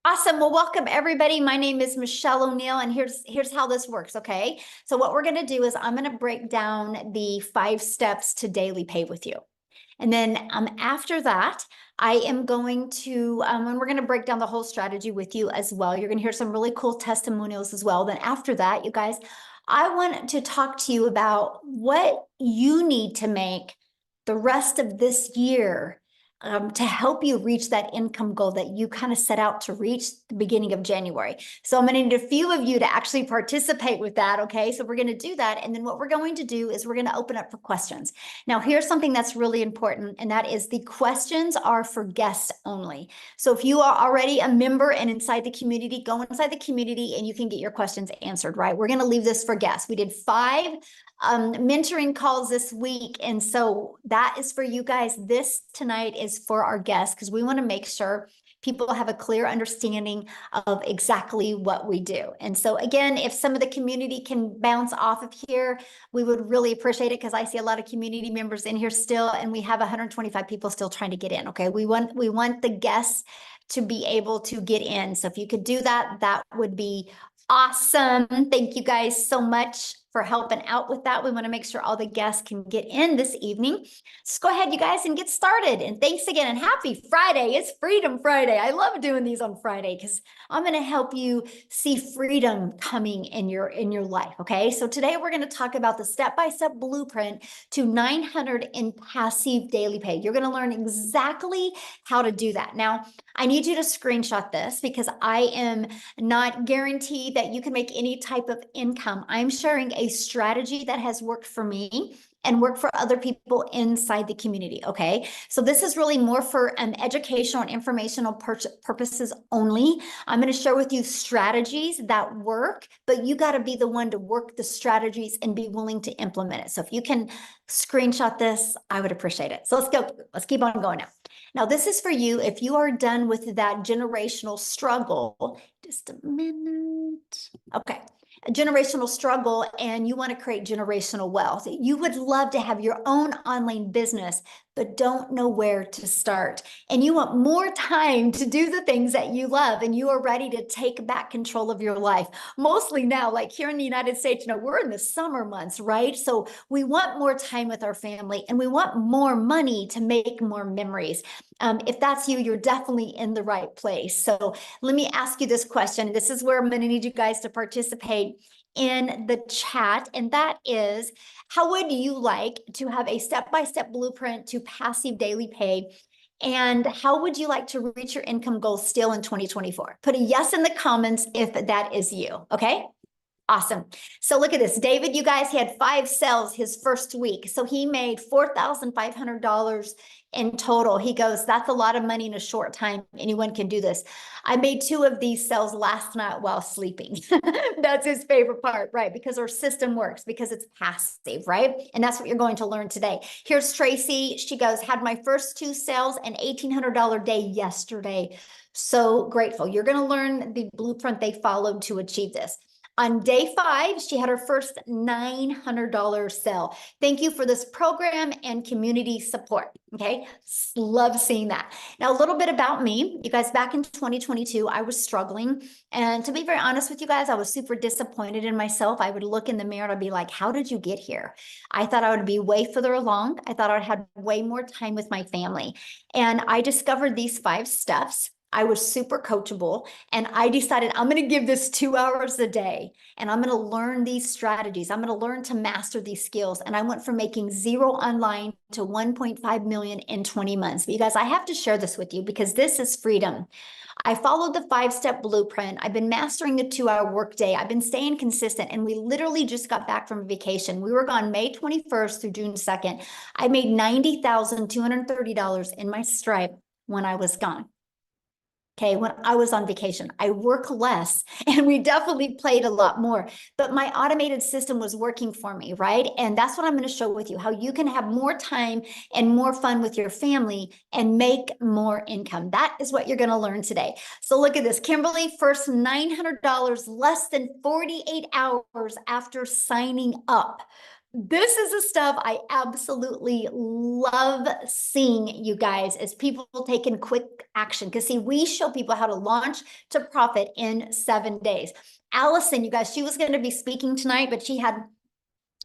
Awesome. Well, welcome everybody. My name is Michelle O'Neill, and here's how this works. Okay. So what we're going to do is I'm going to break down the 5 steps to daily pay with you. And then after that, I am going to, and we're going to break down the whole strategy with you as well. You're going to hear some really cool testimonials as well. Then after that, you guys, I want to talk to you about what you need to make the rest of this year to help you reach that income goal that you kind of set out to reach the beginning of January. So I'm going to need a few of you to actually participate with that. Okay. So we're going to do that. And then what we're going to do is we're going to open up for questions. Now, here's something that's really important, and that is the questions are for guests only. So if you are already a member and inside the community, go inside the community and you can get your questions answered, right? We're going to leave this for guests. We did 5 mentoring calls this week. And so that is for you guys. This tonight is for our guests because we want to make sure people have a clear understanding of exactly what we do. And so again, if some of the community can bounce off of here, we would really appreciate it because I see a lot of community members in here still, and we have 125 people still trying to get in. Okay. We want the guests to be able to get in. So if you could do that, that would be awesome. Thank you guys so much for helping out with that. We want to make sure all the guests can get in this evening. So go ahead, you guys, and get started. And thanks again, and happy Friday. It's Freedom Friday. I love doing these on Friday because I'm going to help you see freedom coming in your life. Okay. So today we're going to talk about the step-by-step blueprint to 900 in passive daily pay. You're going to learn exactly how to do that. Now, I need you to screenshot this because I am not guaranteed that you can make any type of income. I'm sharing a strategy that has worked for me and work for other people inside the community. Okay. So this is really more for educational and informational purposes only. I'm going to share with you strategies that work, but you got to be the one to work the strategies and be willing to implement it. So if you can screenshot this, I would appreciate it. So let's go. Let's keep on going now. Now, this is for you if you are done with that generational struggle. Just a minute. Okay. A generational struggle, and you want to create generational wealth. You would love to have your own online business, but don't know where to start. And you want more time to do the things that you love, and you are ready to take back control of your life. Mostly now, like here in the United States, we're in the summer months, right? So we want more time with our family, and we want more money to make more memories. If that's you, you're definitely in the right place. So let me ask you this question. This is where I'm going to need you guys to participate in the chat. And that is, how would you like to have a step-by-step blueprint to passive daily pay? And how would you like to reach your income goals still in 2024? Put a yes in the comments if that is you. Okay. Awesome. So look at this. David, you guys, he had 5 sales his first week. So he made $4,500 in total. He goes, that's a lot of money in a short time. Anyone can do this. I made 2 of these sales last night while sleeping. That's his favorite part, right? Because our system works, because it's passive, right? And that's what you're going to learn today. Here's Tracy. She goes, had my first 2 sales and $1,800 day yesterday. So grateful. You're going to learn the blueprint they followed to achieve this. On day 5, she had her first $900 sale. Thank you for this program and community support. Okay. Love seeing that. Now, a little bit about me. You guys, back in 2022, I was struggling. And to be very honest with you guys, I was super disappointed in myself. I would look in the mirror and I'd be like, how did you get here? I thought I would be way further along. I thought I'd have way more time with my family. And I discovered these 5 steps. I was super coachable, and I decided I'm going to give this 2 hours a day, and I'm going to learn these strategies. I'm going to learn to master these skills. And I went from making 0 online to 1.5 million in 20 months. But you guys, I have to share this with you because this is freedom. I followed the 5-step blueprint. I've been mastering the 2-hour workday. I've been staying consistent, and we literally just got back from vacation. We were gone May 21st through June 2nd. I made $90,230 in my Stripe when I was gone. Okay, when I was on vacation, I work less, and we definitely played a lot more, but my automated system was working for me, right? And that's what I'm going to show with you, how you can have more time and more fun with your family and make more income. That is what you're going to learn today. So look at this. Kimberly, first $900 less than 48 hours after signing up. This is the stuff I absolutely love seeing, you guys, as people taking quick action. Because see, we show people how to launch to profit in 7 days. Allison, you guys, she was going to be speaking tonight, but she had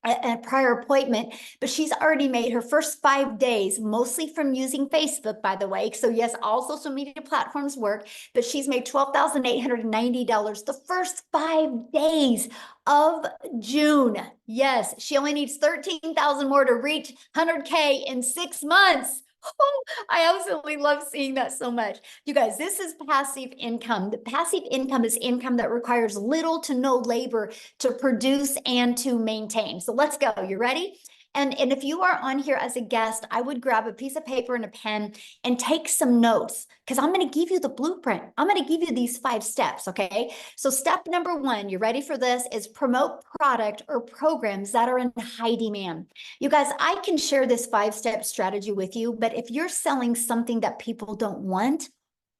a prior appointment, but she's already made her first 5 days, mostly from using Facebook, by the way. So yes, all social media platforms work, but she's made $12,890 the first 5 days of June. Yes, she only needs 13,000 more to reach 100K in 6 months. Oh, I absolutely love seeing that so much. You guys, this is passive income. The passive income is income that requires little to no labor to produce and to maintain. So let's go. You ready? And if you are on here as a guest, I would grab a piece of paper and a pen and take some notes, because I'm going to give you the blueprint. I'm going to give you these 5 steps. Okay. So step number 1, you ready for this, is promote product or programs that are in high demand. You guys, I can share this 5-step strategy with you, but if you're selling something that people don't want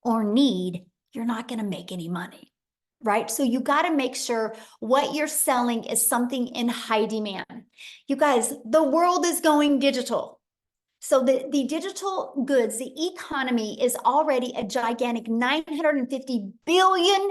or need, you're not going to make any money. Right? So you got to make sure what you're selling is something in high demand. You guys, the world is going digital. So the digital goods, the economy is already a gigantic $950 billion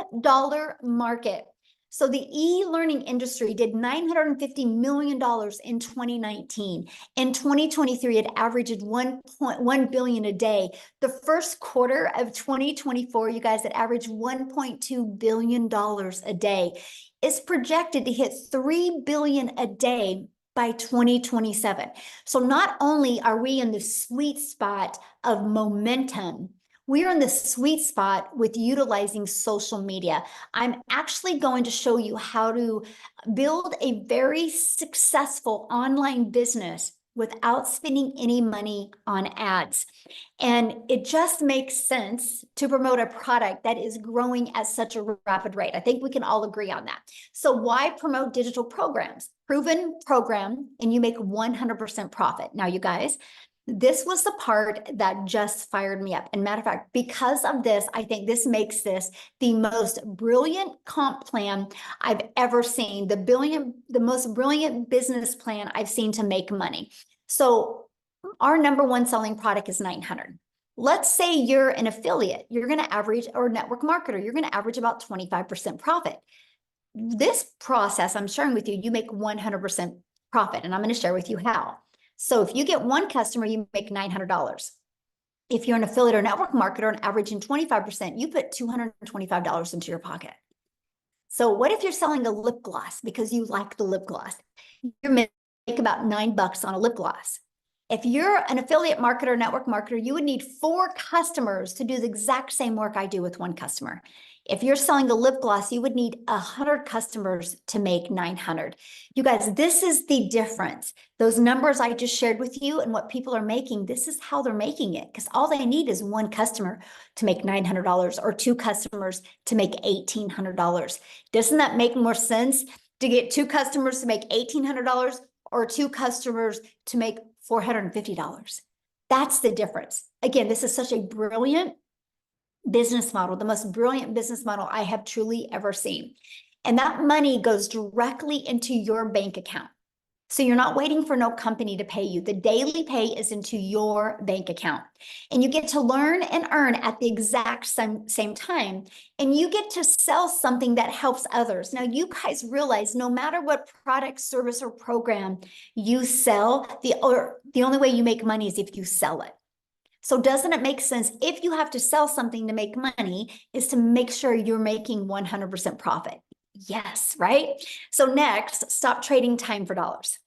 market. So the e-learning industry did $950 million in 2019. In 2023, it averaged 1.1 billion a day. The first quarter of 2024, you guys, it averaged $1.2 billion a day. It's projected to hit 3 billion a day by 2027. So not only are we in the sweet spot of momentum, we are in the sweet spot with utilizing social media. I'm actually going to show you how to build a very successful online business without spending any money on ads. And it just makes sense to promote a product that is growing at such a rapid rate. I think we can all agree on that. So why promote digital programs? Proven program, and you make 100% profit. Now, you guys, this was the part that just fired me up. And matter of fact, because of this, I think this makes this the most brilliant comp plan I've ever seen, the most brilliant business plan I've seen to make money. So our number 1 selling product is 900. Let's say you're an affiliate, you're going to average, or a network marketer, you're going to average about 25% profit. This process I'm sharing with you, you make 100% profit, and I'm going to share with you how. So if you get 1 customer, you make $900. If you're an affiliate or network marketer and averaging 25%, you put $225 into your pocket. So what if you're selling a lip gloss because you like the lip gloss? You make about $9 on a lip gloss. If you're an affiliate marketer, network marketer, you would need 4 customers to do the exact same work I do with 1 customer. If you're selling a lip gloss, you would need 100 customers to make 900. You guys, this is the difference. Those numbers I just shared with you and what people are making, this is how they're making it, because all they need is 1 customer to make $900 or 2 customers to make $1,800. Doesn't that make more sense to get 2 customers to make $1,800 or 2 customers to make $450? That's the difference. Again, this is such a brilliant business model, the most brilliant business model I have truly ever seen. And that money goes directly into your bank account. So you're not waiting for no company to pay you. The daily pay is into your bank account. And you get to learn and earn at the exact same time. And you get to sell something that helps others. Now, you guys realize no matter what product, service, or program you sell, the only way you make money is if you sell it. So doesn't it make sense, if you have to sell something to make money, is to make sure you're making 100% profit? Yes, right? So next, stop trading time for dollars.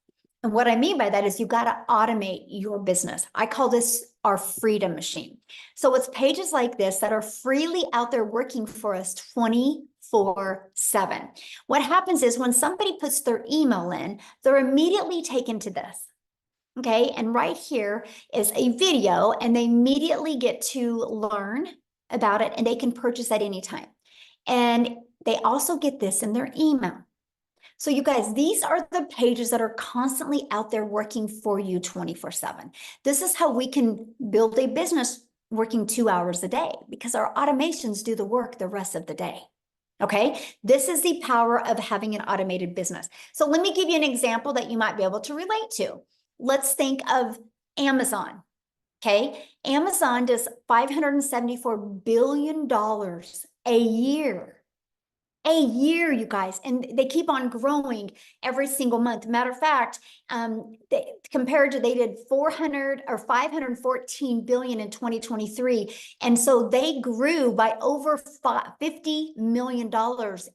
And what I mean by that is you got to automate your business. I call this our freedom machine. So it's pages like this that are freely out there working for us 24/7. What happens is when somebody puts their email in, they're immediately taken to this. Okay, and right here is a video, and they immediately get to learn about it, and they can purchase at any time. And they also get this in their email. So you guys, these are the pages that are constantly out there working for you 24/7. This is how we can build a business working 2 hours a day, because our automations do the work the rest of the day. Okay, this is the power of having an automated business. So let me give you an example that you might be able to relate to. Let's think of Amazon. Okay, Amazon does $574 billion a year. A year, you guys, and they keep on growing every single month. Matter of fact, they did 400 or 514 billion in 2023, and so they grew by over $50 million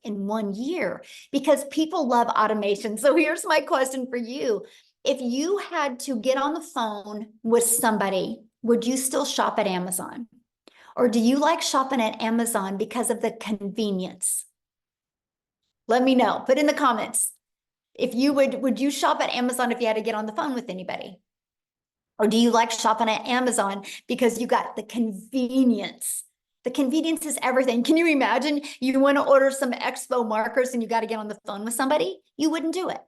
in 1 year because people love automation. So here's my question for you: if you had to get on the phone with somebody, would you still shop at Amazon, or do you like shopping at Amazon because of the convenience? Let me know. Put in the comments. If you would you shop at Amazon if you had to get on the phone with anybody? Or do you like shopping at Amazon because you got the convenience? The convenience is everything. Can you imagine you want to order some Expo markers and you got to get on the phone with somebody? You wouldn't do it.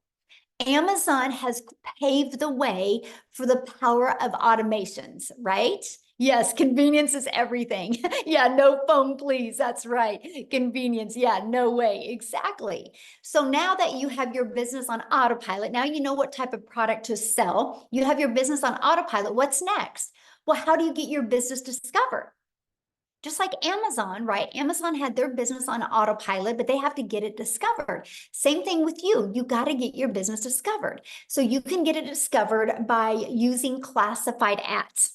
Amazon has paved the way for the power of automations, right? Yes, convenience is everything. Yeah, no phone, please. That's right. Convenience. Yeah, no way. Exactly. So now that you have your business on autopilot, now you know what type of product to sell. You have your business on autopilot. What's next? Well, how do you get your business discovered? Just like Amazon, right? Amazon had their business on autopilot, but they have to get it discovered. Same thing with you. You got to get your business discovered. So you can get it discovered by using classified ads.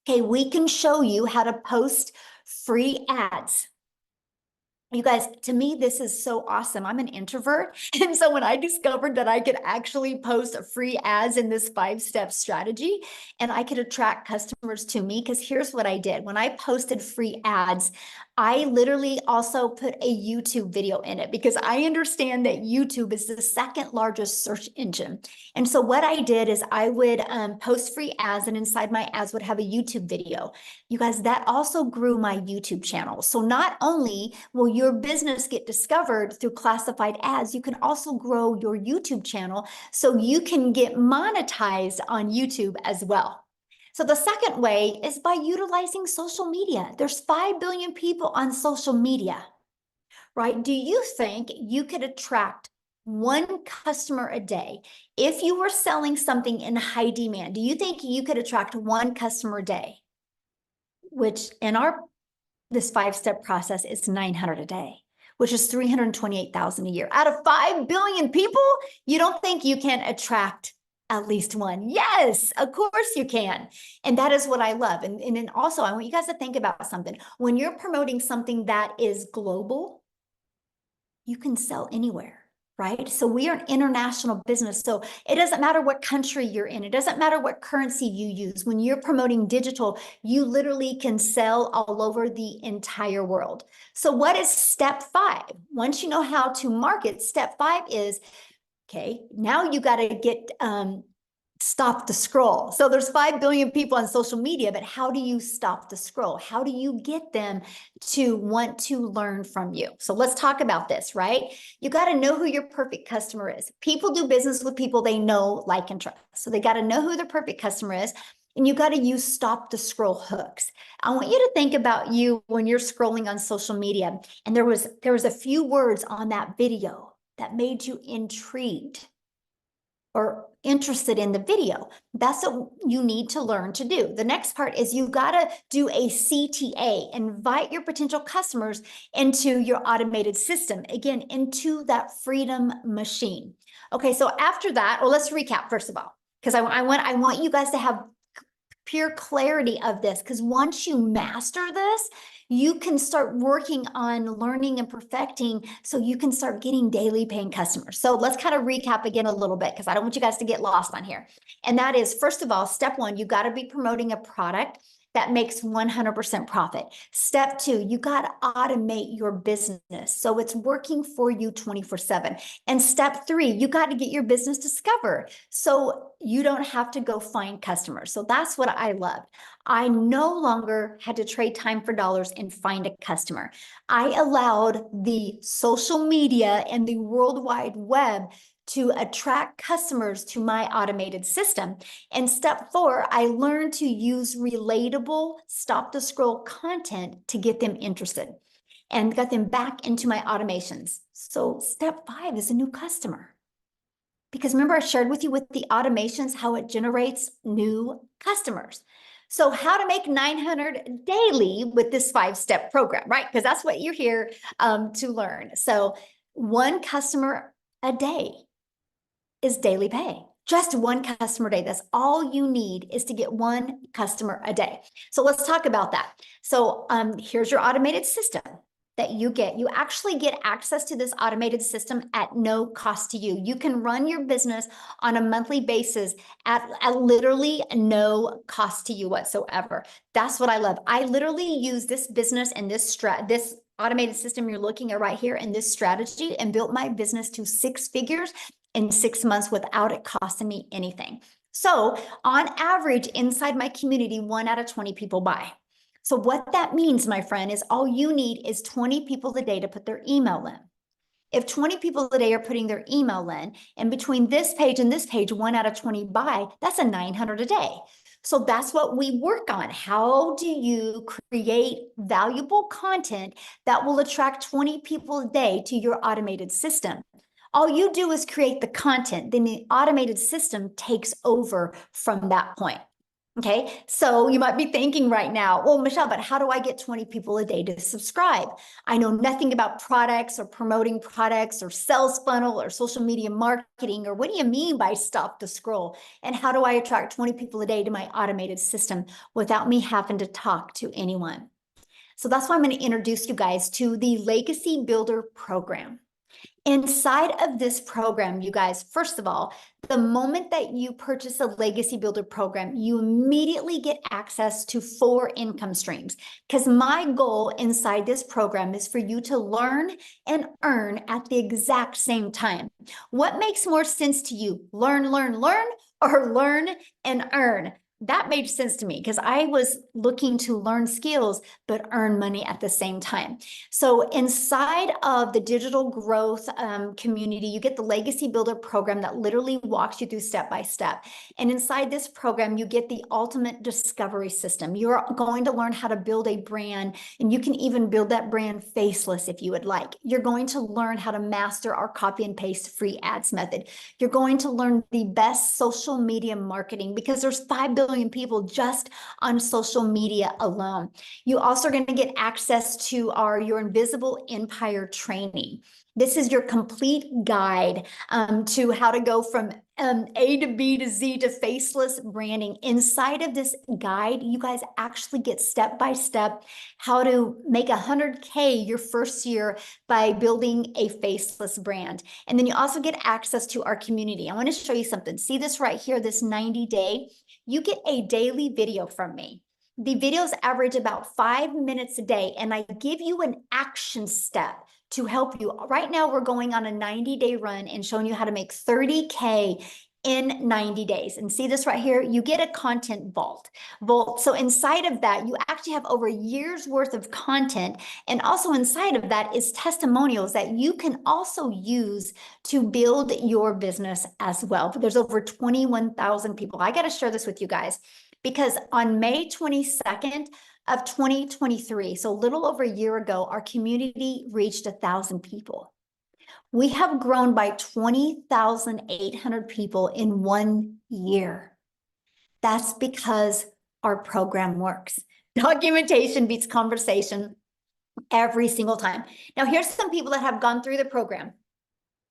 Okay, we can show you how to post free ads. You guys, to me, this is so awesome. I'm an introvert. And so when I discovered that I could actually post free ads in this 5-step strategy and I could attract customers to me, because here's what I did. When I posted free ads, I literally also put a YouTube video in it because I understand that YouTube is the second largest search engine. And so what I did is I would post free ads, and inside my ads would have a YouTube video. You guys, that also grew my YouTube channel. So not only will your business get discovered through classified ads, you can also grow your YouTube channel so you can get monetized on YouTube as well. So the second way is by utilizing social media. There's 5 billion people on social media, right? Do you think you could attract one customer a day? If you were selling something in high demand, do you think you could attract one customer a day? Which in this 5-step process is 900 a day, which is 328,000 a year. Out of 5 billion people, you don't think you can attract at least one? Yes, of course you can. And that is what I love. And then also, I want you guys to think about something. When you're promoting something that is global, you can sell anywhere, right? So we are an international business. So it doesn't matter what country you're in. It doesn't matter what currency you use. When you're promoting digital, you literally can sell all over the entire world. So what is step 5? Once you know how to market, step 5 is, okay, now you got to get stop the scroll. So there's 5 billion people on social media, but how do you stop the scroll? How do you get them to want to learn from you? So let's talk about this, right? You got to know who your perfect customer is. People do business with people they know, like, and trust. So they got to know who their perfect customer is. And you got to use stop the scroll hooks. I want you to think about you when you're scrolling on social media, and there was a few words on that video that made you intrigued or interested in the video. That's what you need to learn to do. The next part is you got to do a CTA, invite your potential customers into your automated system, again, into that freedom machine. Okay, so after that, well, let's recap first of all, because I want you guys to have pure clarity of this, because once you master this, you can start working on learning and perfecting so you can start getting daily paying customers. So let's kind of recap again a little bit, because I don't want you guys to get lost on here. And that is, first of all, step 1, you got to be promoting a product that makes 100% profit. Step 2, you got to automate your business so it's working for you 24/7. And step 3, you got to get your business discovered so you don't have to go find customers. So that's what I loved. I no longer had to trade time for dollars and find a customer. I allowed the social media and the World Wide Web to attract customers to my automated system. And step 4, I learned to use relatable stop the scroll content to get them interested. and got them back into my automations. So step 5 is a new customer. Because remember, I shared with you with the automations how it generates new customers. So how to make 900 daily with this 5-step program, right? Because that's what you're here to learn. So one customer a day is daily pay. Just one customer a day. That's all you need, is to get one customer a day. So let's talk about that. So here's your automated system that you get. You actually get access to this automated system at no cost to you. You can run your business on a monthly basis at literally no cost to you whatsoever. That's what I love. I literally use this business and this automated system you're looking at right here, and this strategy, and built my business to 6 figures in 6 months without it costing me anything. So on average, inside my community, 1 out of 20 people buy. So what that means, my friend, is all you need is 20 people a day to put their email in. If 20 people a day are putting their email in, and between this page and this page, 1 out of 20 buy, that's a 900 a day. So that's what we work on. How do you create valuable content that will attract 20 people a day to your automated system? All you do is create the content, then the automated system takes over from that point. Okay, so you might be thinking right now, well, Michelle, but how do I get 20 people a day to subscribe? I know nothing about products or promoting products or sales funnel or social media marketing, or what do you mean by stop the scroll? And how do I attract 20 people a day to my automated system without me having to talk to anyone? So that's why I'm going to introduce you guys to the Legacy Builder program. Inside of this program, you guys, first of all, the moment that you purchase a Legacy Builder program, you immediately get access to 4 income streams. Because my goal inside this program is for you to learn and earn at the exact same time. What makes more sense to you? Learn, or learn and earn? That made sense to me because I was looking to learn skills but earn money at the same time. So inside of the digital growth community, you get the Legacy Builder program that literally walks you through step by step. And inside this program, you get the ultimate discovery system. You're going to learn how to build a brand, and you can even build that brand faceless if you would like. You're going to learn how to master our copy and paste free ads method. You're going to learn the best social media marketing, because there's 5 billion people just on social media alone. You also are going to get access to your Invisible Empire training. This is your complete guide to how to go from A to B to Z to faceless branding. Inside of this guide, you guys actually get step-by-step how to make 100K your first year by building a faceless brand. And then you also get access to our community. I want to show you something. See this right here, this 90-day? You get a daily video from me. The videos average about 5 minutes a day, and I give you an action step to help you. Right now, we're going on a 90-day run and showing you how to make 30K in 90 days. And see this right here? You get a content vault. So inside of that, you actually have over a year's worth of content. And also inside of that is testimonials that you can also use to build your business as well. There's over 21,000 people. I got to share this with you guys, because on May 22nd of 2023, so a little over a year ago, our community reached 1,000 people. We have grown by 20,800 people in 1 year. That's because our program works. Documentation beats conversation every single time. Now, here's some people that have gone through the program.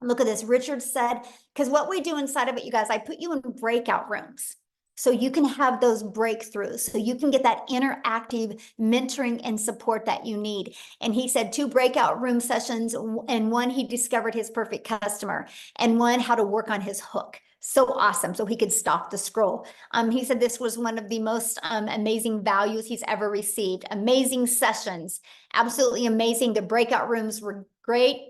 Look at this. Richard said, because what we do inside of it, you guys, I put you in breakout rooms, so you can have those breakthroughs, so you can get that interactive mentoring and support that you need. And he said 2 breakout room sessions, and 1, he discovered his perfect customer, and 1, how to work on his hook. So awesome. So he could stop the scroll. He said this was one of the most amazing values he's ever received. Amazing sessions. Absolutely amazing. The breakout rooms were great.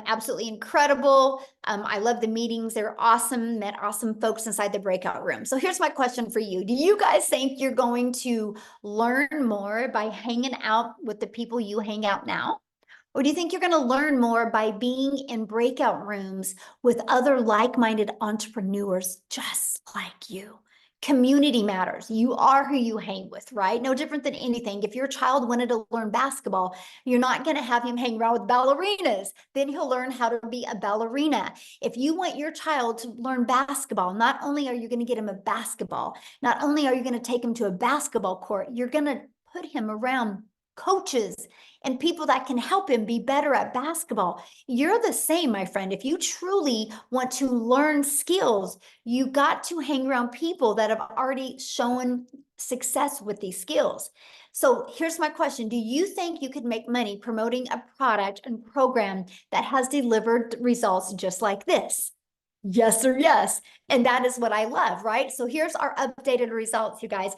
Absolutely incredible. I love the meetings. They're awesome. Met awesome folks inside the breakout room. So here's my question for you. Do you guys think you're going to learn more by hanging out with the people you hang out now? Or do you think you're going to learn more by being in breakout rooms with other like-minded entrepreneurs just like you? Community matters. You are who you hang with, right? No different than anything. If your child wanted to learn basketball, you're not going to have him hang around with ballerinas. Then he'll learn how to be a ballerina. If you want your child to learn basketball, not only are you going to get him a basketball, not only are you going to take him to a basketball court, you're going to put him around coaches and people that can help him be better at basketball. You're the same, my friend. If you truly want to learn skills, you got to hang around people that have already shown success with these skills. So here's my question. Do you think you could make money promoting a product and program that has delivered results just like this? Yes or yes. And that is what I love, right? So here's our updated results, you guys.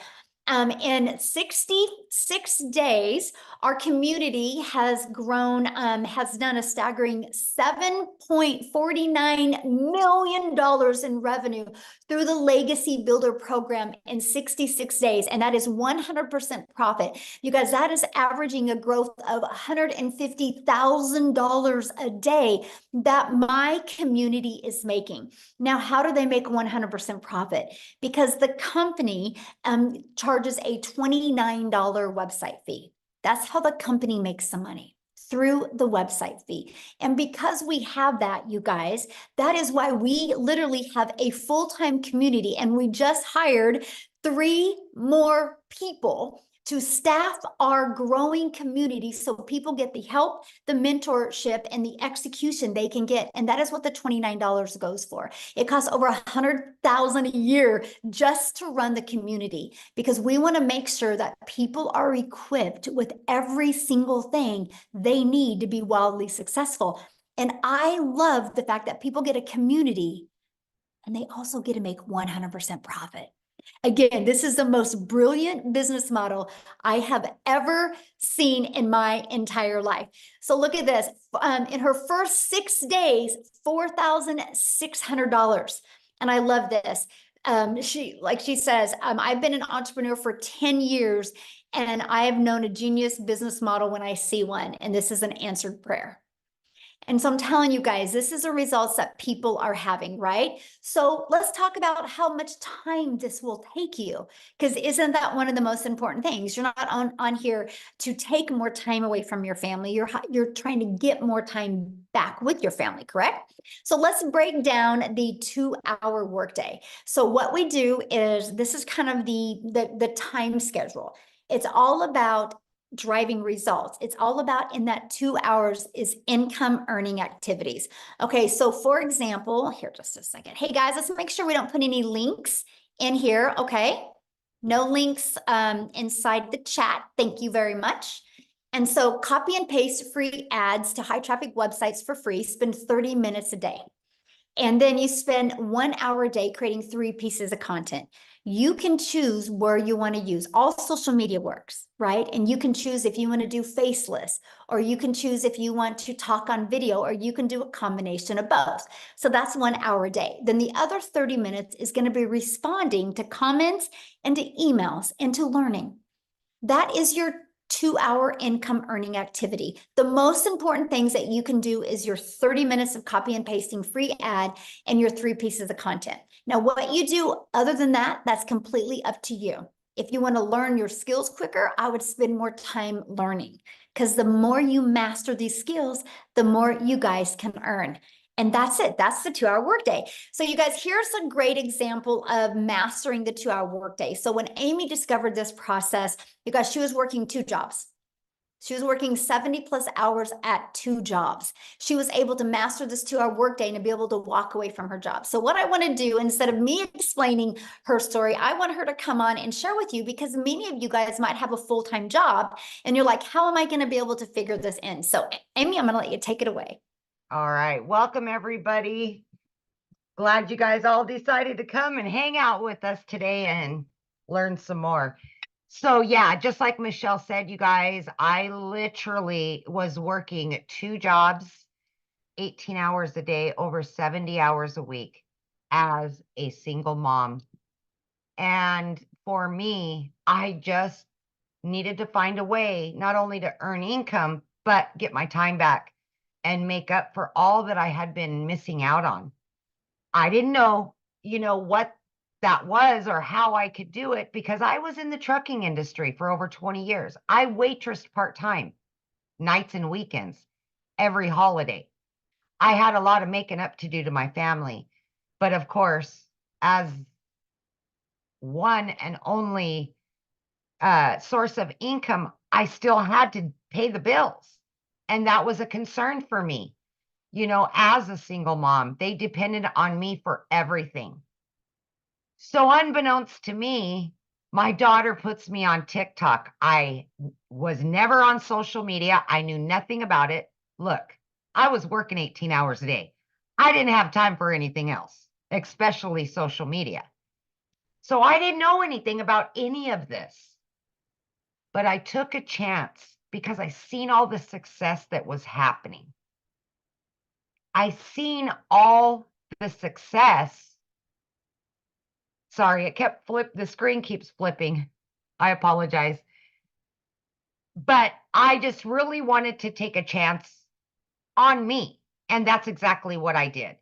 In 66 days, our community has grown, has done a staggering $7.49 million in revenue through the Legacy Builder program in 66 days. And that is 100% profit. You guys, that is averaging a growth of $150,000 a day that my community is making. Now, how do they make 100% profit? Because the company charges a $29 website fee. That's how the company makes some money, through the website fee. And because we have that, you guys, that is why we literally have a full-time community, and we just hired 3 more people to staff our growing community so people get the help, the mentorship, and the execution they can get. And that is what the $29 goes for. It costs over $100,000 a year just to run the community, because we want to make sure that people are equipped with every single thing they need to be wildly successful. And I love the fact that people get a community and they also get to make 100% profit. Again, this is the most brilliant business model I have ever seen in my entire life. So look at this. In her first 6 days, $4,600. And I love this. She says, I've been an entrepreneur for 10 years, and I have known a genius business model when I see one. And this is an answered prayer. And so I'm telling you guys, this is the results that people are having, right? So let's talk about how much time this will take you, because isn't that one of the most important things? You're not on here to take more time away from your family. You're trying to get more time back with your family, correct? So let's break down the 2-hour workday. So what we do is, this is kind of the time schedule. It's all about driving results. It's all about, in that 2 hours, is income earning activities. Okay, so for example, here, just a second. Hey guys, let's make sure we don't put any links in here, okay? No links inside the chat. Thank you very much. And so copy and paste free ads to high traffic websites for free. Spend 30 minutes a day. And then you spend 1 hour a day creating 3 pieces of content. You can choose where you want to use. All social media works, right? And you can choose if you want to do faceless, or you can choose if you want to talk on video, or you can do a combination of both. So that's 1 hour a day. Then the other 30 minutes is going to be responding to comments and to emails and to learning. That is your 2-hour income earning activity. The most important things that you can do is your 30 minutes of copy and pasting free ad and your 3 pieces of content. Now, what you do other than that, that's completely up to you. If you want to learn your skills quicker, I would spend more time learning, because the more you master these skills, the more you guys can earn. And that's it. That's the 2-hour workday. So you guys, here's a great example of mastering the 2-hour workday. So when Amy discovered this process, you guys, she was working 2 jobs. She was working 70 plus hours at 2 jobs. She was able to master this 2-hour workday and to be able to walk away from her job. So what I want to do, instead of me explaining her story, I want her to come on and share with you, because many of you guys might have a full-time job and you're like, how am I going to be able to figure this in? So Amy, I'm going to let you take it away. All right. Welcome, everybody. Glad you guys all decided to come and hang out with us today and learn some more. So yeah, just like Michelle said, you guys, I literally was working 2 jobs, 18 hours a day, over 70 hours a week as a single mom. And for me, I just needed to find a way not only to earn income, but get my time back and make up for all that I had been missing out on. I didn't know, what that was or how I could do it because I was in the trucking industry for over 20 years. I waitressed part-time, nights and weekends, every holiday. I had a lot of making up to do to my family. But of course, as one and only source of income, I still had to pay the bills. And that was a concern for me. You know, as a single mom, they depended on me for everything. So unbeknownst to me, my daughter puts me on TikTok. I was never on social media. I knew nothing about it. Look, I was working 18 hours a day. I didn't have time for anything else, especially social media. So I didn't know anything about any of this. But I took a chance because I seen all the success that was happening. I seen all the success. Sorry, the screen keeps flipping. I apologize. But I just really wanted to take a chance on me. And that's exactly what I did.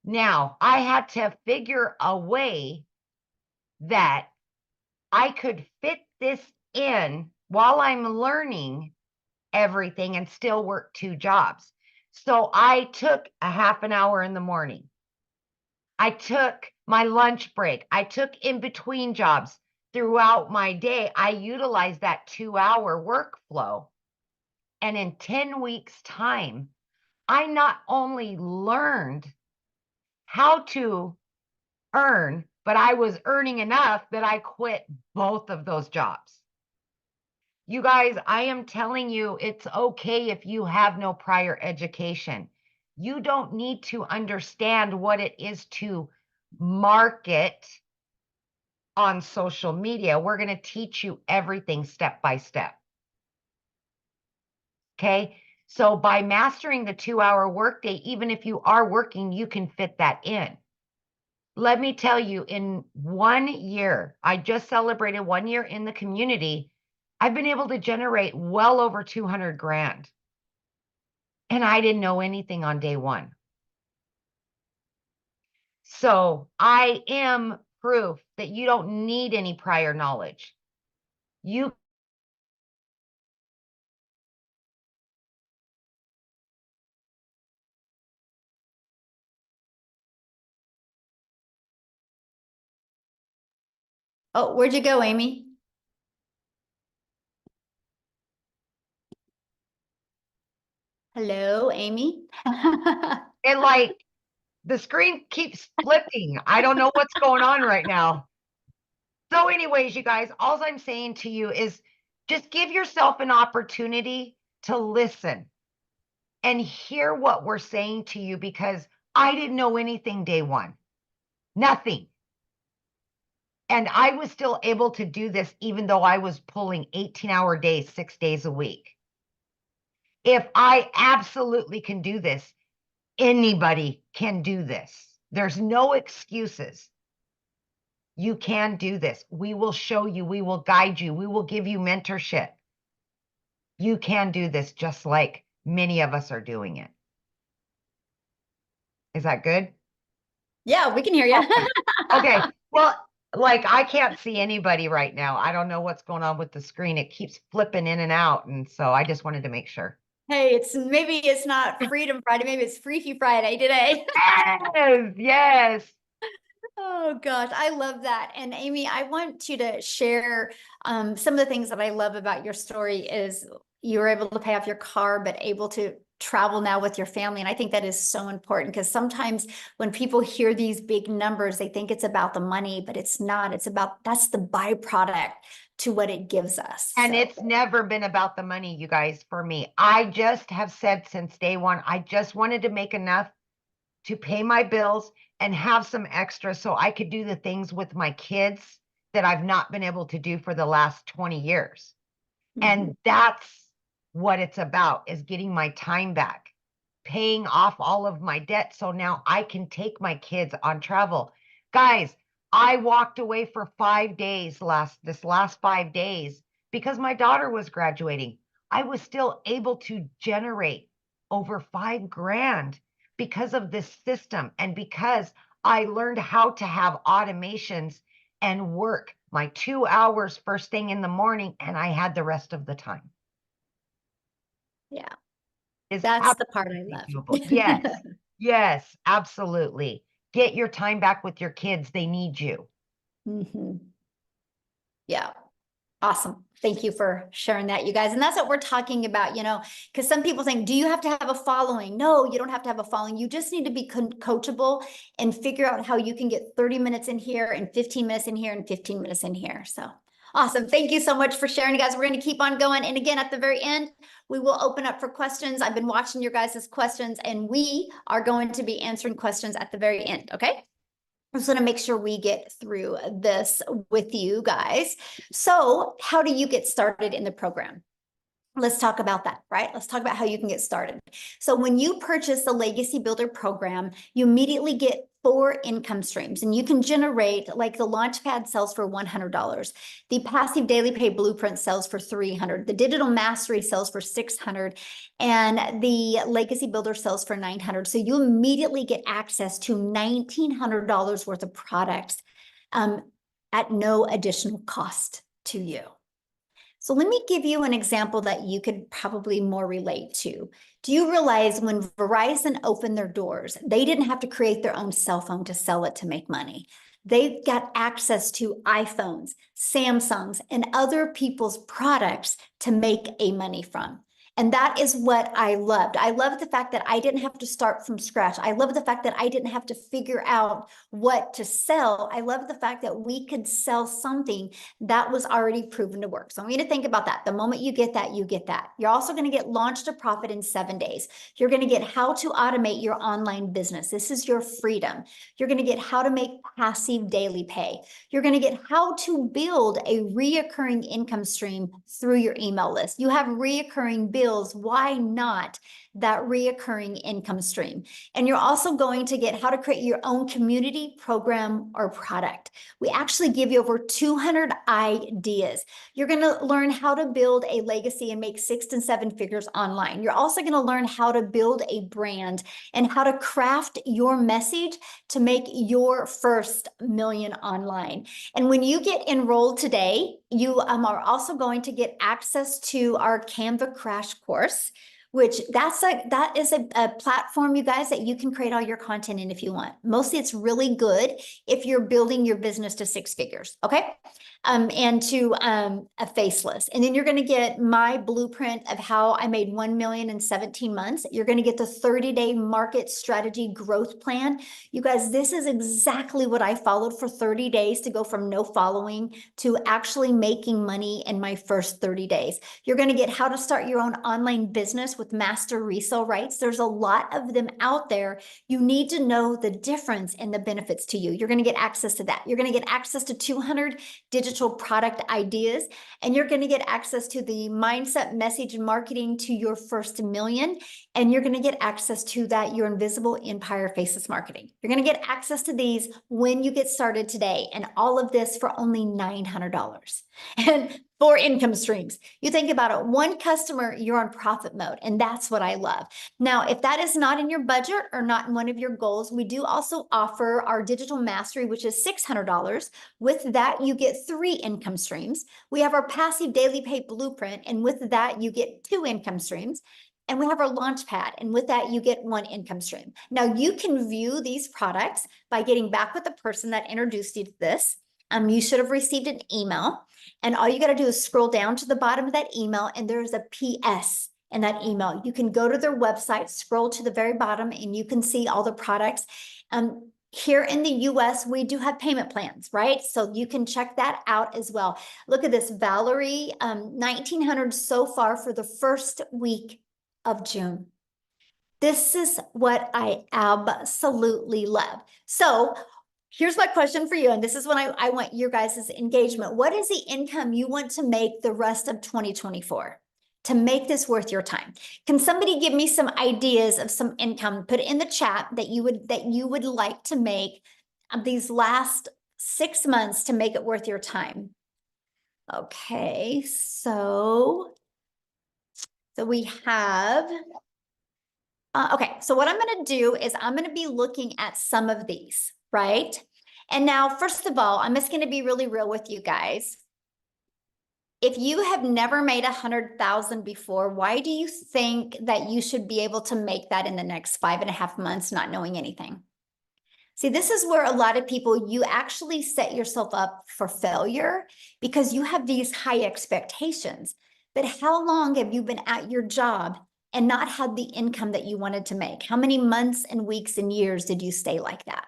Now, I had to figure a way that I could fit this in while I'm learning everything and still work 2 jobs. So I took a half an hour in the morning. I took my lunch break. I took in between jobs throughout my day. I utilized that 2-hour workflow. And in 10 weeks' time, I not only learned how to earn, but I was earning enough that I quit both of those jobs. You guys, I am telling you, it's okay if you have no prior education. You don't need to understand what it is to market on social media. We're going to teach you everything step by step. Okay. So by mastering the 2-hour workday, even if you are working, you can fit that in. Let me tell you, in 1 year, I just celebrated 1 year in the community. I've been able to generate well over 200 grand. And I didn't know anything on day one. So I am proof that you don't need any prior knowledge. You Oh, where'd you go, Amy? Hello, Amy? and like the screen keeps flipping. I don't know what's going on right now. So anyways, you guys, all I'm saying to you is just give yourself an opportunity to listen and hear what we're saying to you because I didn't know anything day one. Nothing. And I was still able to do this even though I was pulling 18-hour days, 6 days a week. If I absolutely can do this, anybody can do this. There's no excuses. You can do this. We will show you. We will guide you. We will give you mentorship. You can do this just like many of us are doing it. Is that good? Yeah, we can hear you. Okay. Well, like I can't see anybody right now. I don't know what's going on with the screen. It keeps flipping in and out. And so I just wanted to make sure. Hey, maybe it's not Freedom Friday, maybe it's Freaky Friday today. Yes, yes. Oh gosh, I love that. And Amy, I want you to share some of the things that I love about your story is you were able to pay off your car, but able to travel now with your family. And I think that is so important because sometimes when people hear these big numbers, they think it's about the money, but it's not. It's about, that's the byproduct to what it gives us. And So. it's never been about the money, you guys, for me. I just have said since day one, I just wanted to make enough to pay my bills and have some extra so I could do the things with my kids that I've not been able to do for the last 20 years. And that's what it's about, is getting my time back, paying off all of my debt so now I can take my kids on travel. Guys, I walked away for 5 days this last 5 days because my daughter was graduating. I was still able to generate over 5 grand because of this system and because I learned how to have automations and work my 2 hours first thing in the morning, and I had the rest of the time. Yeah, Is that's the part I absolutely love. doable. Yes, yes, absolutely. Get your time back with your kids. They need you. Mhm. Yeah. Awesome. Thank you for sharing that, you guys. And that's what we're talking about, you know, because some people think, do you have to have a following? No, you don't have to have a following. You just need to be coachable and figure out how you can get 30 minutes in here and 15 minutes in here and 15 minutes in here. So awesome. Thank you so much for sharing, guys. We're going to keep on going. And again, at the very end, we will open up for questions. I've been watching your guys' questions, and we are going to be answering questions at the very end. Okay. I just want to make sure we get through this with you guys. So, how do you get started in the program? Let's talk about that, right? Let's talk about how you can get started. So when you purchase the Legacy Builder program, you immediately get 4 income streams, and you can generate, like, the Launchpad sells for $100. The Passive Daily Pay Blueprint sells for $300. The Digital Mastery sells for $600, and the Legacy Builder sells for $900. So you immediately get access to $1,900 worth of products at no additional cost to you. So let me give you an example that you could probably more relate to. Do you realize when Verizon opened their doors, they didn't have to create their own cell phone to sell it to make money? They got access to iPhones, Samsungs, and other people's products to make a money from. And that is what I loved. I loved the fact that I didn't have to start from scratch. I love the fact that I didn't have to figure out what to sell. I love the fact that we could sell something that was already proven to work. So I want you to think about that. The moment you get that, you get that. You're also going to get Launch to Profit in 7 days. You're going to get how to automate your online business. This is your freedom. You're going to get how to make passive daily pay. You're going to get how to build a reoccurring income stream through your email list. You have reoccurring bills. Why not that reoccurring income stream? And you're also going to get how to create your own community, program, or product. We actually give you over 200 ideas. You're going to learn how to build a legacy and make 6 and 7 figures online. You're also going to learn how to build a brand and how to craft your message to make your first million online. And when you get enrolled today, you are also going to get access to our Canva Crash Course, which that is a platform, you guys, that you can create all your content in if you want. Mostly it's really good if you're building your business to 6 figures, okay? And to a faceless. And then you're going to get my blueprint of how I made 1 million in 17 months. You're going to get the 30-day market strategy growth plan. You guys, this is exactly what I followed for 30 days to go from no following to actually making money in my first 30 days. You're going to get how to start your own online business with master resale rights. There's a lot of them out there. You need to know the difference and the benefits to you. You're going to get access to that. You're going to get access to 200 digital product ideas, and you're going to get access to the mindset, message, and marketing to your first million. And you're going to get access to that Your Invisible Empire Faceless Marketing. You're going to get access to these when you get started today, and all of this for only $900. And 4 income streams. You think about it, 1 customer, you're on profit mode, and that's what I love. Now, if that is not in your budget or not in one of your goals, we do also offer our Digital Mastery, which is $600. With that, you get 3 income streams. We have our Passive Daily Pay Blueprint, and with that, you get 2 income streams. And we have our Launchpad, and with that, you get 1 income stream. Now, you can view these products by getting back with the person that introduced you to this. You should have received an email, and all you got to do is scroll down to the bottom of that email, and there's a PS in that email. You can go to their website, scroll to the very bottom, and you can see all the products. Here in the US, we do have payment plans, right? So you can check that out as well. Look at this, Valerie, 1,900 so far for the first week of June. This is what I absolutely love. So here's my question for you, and this is when I want your guys' engagement. What is the income you want to make the rest of 2024 to make this worth your time? Can somebody give me some ideas of some income? Put it in the chat that you would like to make these last 6 months to make it worth your time. Okay, so we have. Okay, so what I'm going to do is I'm going to be looking at some of these. right? And now, first of all, I'm just going to be really real with you guys. If you have never made 100,000 before, why do you think that you should be able to make that in the next 5.5 months, not knowing anything? See, this is where a lot of people, you actually set yourself up for failure because you have these high expectations. But how long have you been at your job and not had the income that you wanted to make? How many months and weeks and years did you stay like that?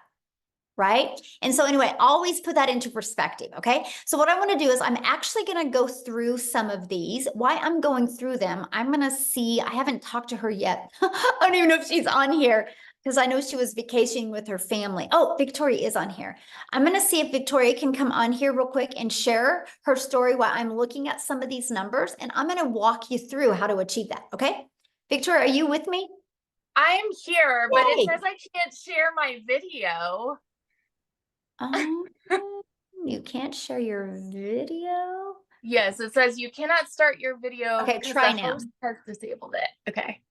Right? And so anyway, always put that into perspective, okay? So what I want to do is I'm actually going to go through some of these. Why I'm going through them, I'm going to see, I haven't talked to her yet. I don't even know if she's on here because I know she was vacationing with her family. Oh, Victoria is on here. I'm going to see if Victoria can come on here real quick and share her story while I'm looking at some of these numbers, and I'm going to walk you through how to achieve that, okay? Victoria, are you with me? I'm here, but Yay. it says I can't share my video. Um, you can't share your video? Yes, it says you cannot start your video Okay, because try the now. host has disabled it. Okay.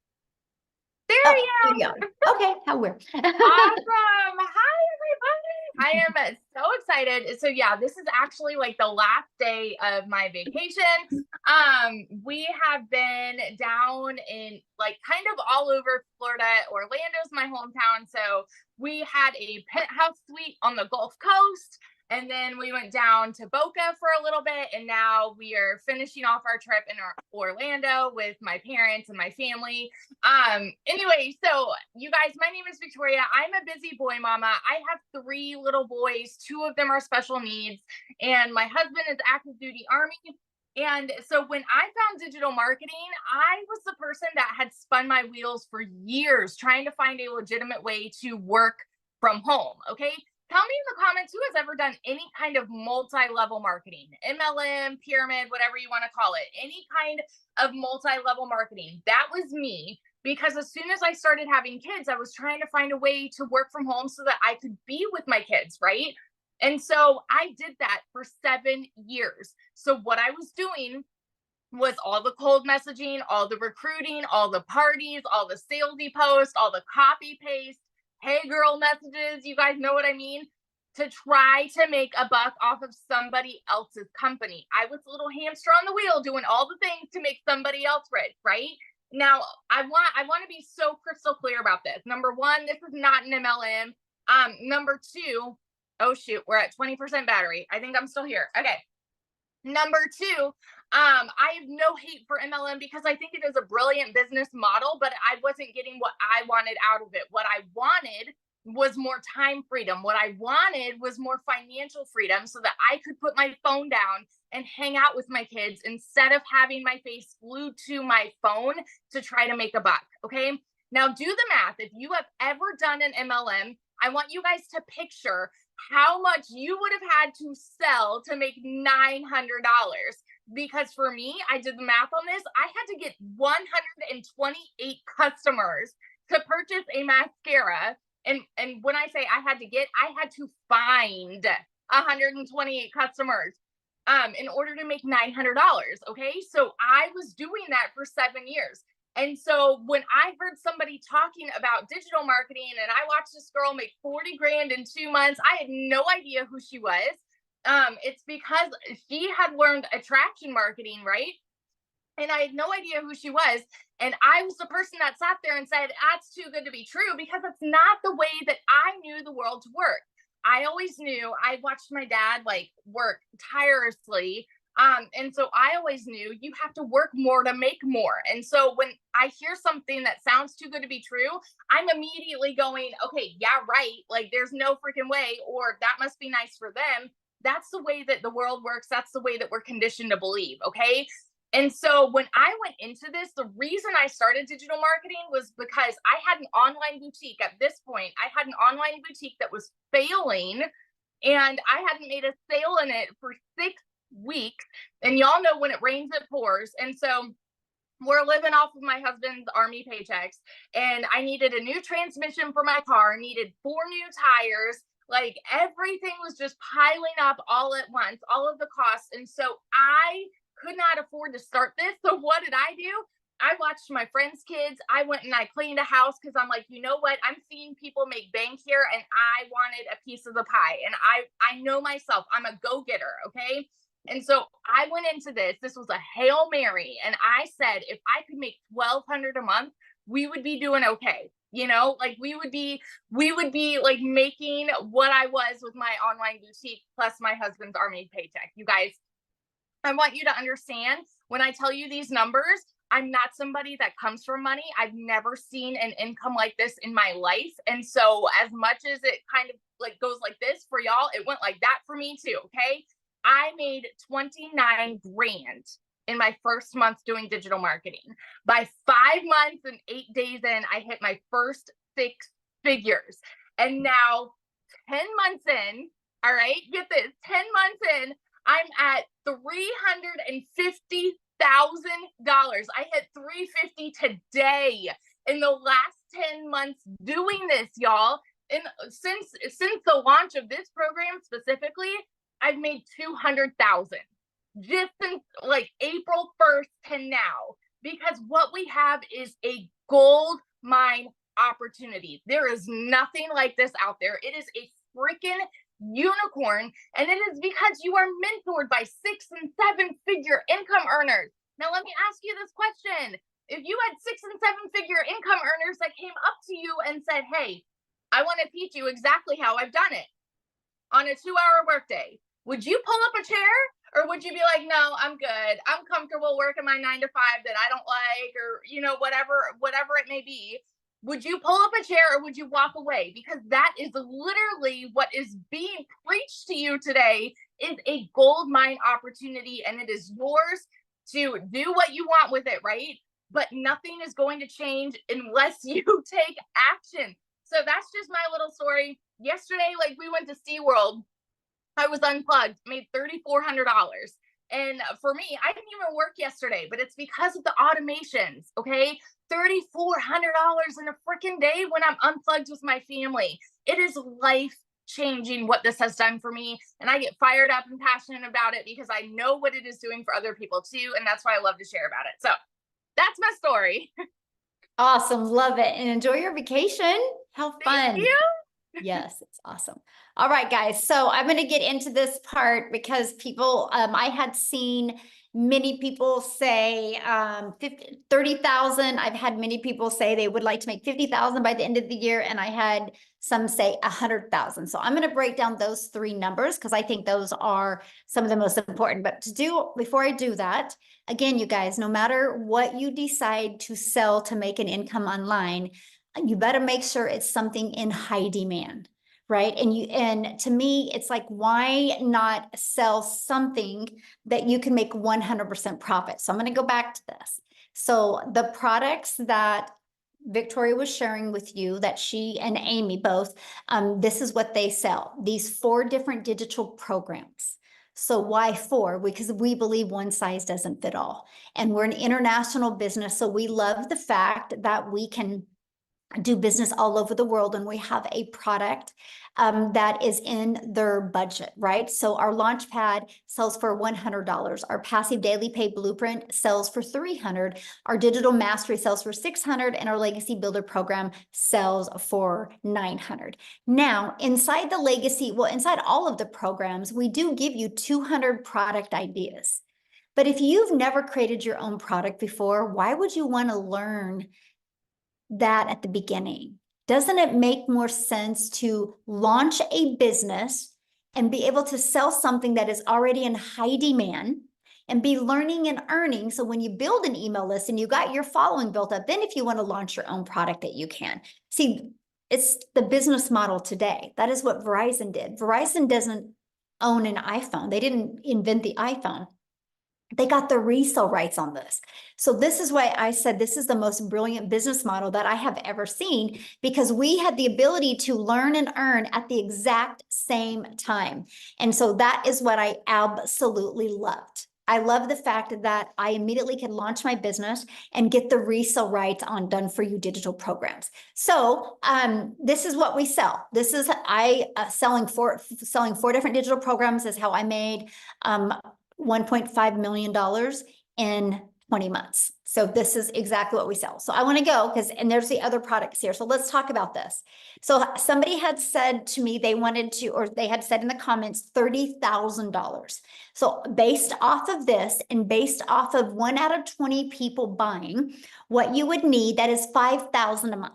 There Oh, you here you are. Okay, how weird. Awesome. Hi, everybody. I am so excited. So yeah, this is actually like the last day of my vacation. We have been down in like kind of all over Florida. Orlando's my hometown. So we had a penthouse suite on the Gulf Coast. And then we went down to Boca for a little bit. And now we are finishing off our trip in Orlando with my parents and my family. Anyway, so you guys, my name is Victoria. I'm a busy boy mama. I have 3 little boys. 2 of them are special needs, and my husband is active duty Army. And so when I found digital marketing, I was the person that had spun my wheels for years trying to find a legitimate way to work from home. Okay. Tell me in the comments who has ever done any kind of multi-level marketing, MLM, pyramid, whatever you want to call it, any kind of multi-level marketing. That was me, because as soon as I started having kids, I was trying to find a way to work from home so that I could be with my kids, right? And so I did that for 7 years. So what I was doing was all the cold messaging, all the recruiting, all the parties, all the salesy posts, all the copy paste, hey girl messages, you guys know what I mean, to try to make a buck off of somebody else's company. I was a little hamster on the wheel doing all the things to make somebody else rich, right? Now, I want to be so crystal clear about this. Number 1, this is not an MLM. Number 2, oh shoot, we're at 20% battery. I think I'm still here. Okay. Number 2, I have no hate for MLM because I think it is a brilliant business model, but I wasn't getting what I wanted out of it. What I wanted was more time freedom. What I wanted was more financial freedom so that I could put my phone down and hang out with my kids instead of having my face glued to my phone to try to make a buck. Okay. Now do the math. If you have ever done an MLM, I want you guys to picture how much you would have had to sell to make $900. Because for me, I did the math on this. I had to get 128 customers to purchase a mascara. And when I say I had to get, I had to find 128 customers in order to make $900. Okay. So I was doing that for 7 years. And so when I heard somebody talking about digital marketing and I watched this girl make 40 grand in 2 months, I had no idea who she was. It's because she had learned attraction marketing, right? And I had no idea who she was. And I was the person that sat there and said, that's too good to be true, because it's not the way that I knew the world to work. I always knew, I watched my dad like work tirelessly. And so I always knew you have to work more to make more. And so when I hear something that sounds too good to be true, I'm immediately going, okay, yeah, right. Like there's no freaking way, or that must be nice for them. That's the way that the world works. That's the way that we're conditioned to believe. Okay. And so when I went into this, the reason I started digital marketing was because I had an online boutique. At this point, I had an online boutique that was failing, and I hadn't made a sale in it for 6 weeks. And y'all know when it rains, it pours. And so we're living off of my husband's Army paychecks, and I needed a new transmission for my car, needed 4 new tires. Like everything was just piling up all at once, all of the costs. And so I could not afford to start this. So what did I do? I watched my friends' kids. I went and I cleaned a house because I'm like, you know what? I'm seeing people make bank here and I wanted a piece of the pie. And I know myself, I'm a go-getter, okay? And so I went into this. This was a Hail Mary. And I said, if I could make $1,200 a month, we would be doing okay. You know, like we would be like making what I was with my online boutique plus my husband's Army paycheck. You guys, I want you to understand when I tell you these numbers, I'm not somebody that comes from money. I've never seen an income like this in my life. And so as much as it kind of like goes like this for y'all, it went like that for me too. Okay. I made 29 grand in my first month doing digital marketing. By 5 months and 8 days in, I hit my first 6 figures. And now 10 months in, all right, get this, 10 months in, I'm at $350,000. I hit 350 today in the last 10 months doing this, y'all. And since the launch of this program specifically, I've made 200,000 just since like April 1st to now, because what we have is a gold mine opportunity. There is nothing like this out there. It is a freaking unicorn, and it is because you are mentored by 6 and 7 figure income earners. Now let me ask you this question. If you had 6 and 7 figure income earners that came up to you and said, hey, I want to teach you exactly how I've done it on a 2-hour workday, would you pull up a chair, or would you be like, no, I'm good, I'm comfortable working my 9 to 5 that I don't like, or you know, whatever it may be? Would you pull up a chair or would you walk away? Because that is literally what is being preached to you today, is a gold mine opportunity, and it is yours to do what you want with it, right? But nothing is going to change unless you take action. So that's just my little story. Yesterday, like we went to SeaWorld, I was unplugged, made $3,400. And for me, I didn't even work yesterday, but it's because of the automations, okay? $3,400 in a freaking day when I'm unplugged with my family. It is life changing what this has done for me. And I get fired up and passionate about it because I know what it is doing for other people too. And that's why I love to share about it. So that's my story. Awesome. Love it. And enjoy your vacation. How fun. Thank you. Yes, it's awesome. All right, guys. So I'm going to get into this part because people, I had seen many people say 30,000. I've had many people say they would like to make 50,000 by the end of the year. And I had some say 100,000. So I'm going to break down those 3 numbers because I think those are some of the most important. But before I do that, again, you guys, no matter what you decide to sell to make an income online, you better make sure it's something in high demand, right? And to me, it's like, why not sell something that you can make 100% profit? So I'm going to go back to this. So the products that Victoria was sharing with you, that she and Amy both, this is what they sell. These 4 different digital programs. So why 4? Because we believe one size doesn't fit all. And we're an international business. So we love the fact that we can do business all over the world, and we have a product that is in their budget, right? So our Launchpad sells for $100. Our Passive Daily Pay Blueprint sells for $300. Our Digital Mastery sells for $600, and our Legacy Builder program sells for $900. Now, inside the Legacy, inside all of the programs, we do give you 200 product ideas. But if you've never created your own product before, why would you want to learn that at the beginning? Doesn't it make more sense to launch a business and be able to sell something that is already in high demand and be learning and earning? So when you build an email list and you got your following built up, then if you want to launch your own product, that you can. See, it's the business model today. That is what Verizon did. Verizon doesn't own an iPhone. They didn't invent the iPhone. They got the resale rights on this. So this is why I said this is the most brilliant business model that I have ever seen, because we had the ability to learn and earn at the exact same time. And so that is what I absolutely loved. I love the fact that I immediately could launch my business and get the resale rights on Done For You digital programs. So this is what we sell. This is selling 4 different digital programs is how I made $1.5 million in 20 months. So this is exactly what we sell. So I want to go and there's the other products here. So let's talk about this. So somebody had said to me, they wanted to, or they had said in the comments, $30,000. So based off of this and based off of 1 out of 20 people buying, what you would need, that is 5,000 a month.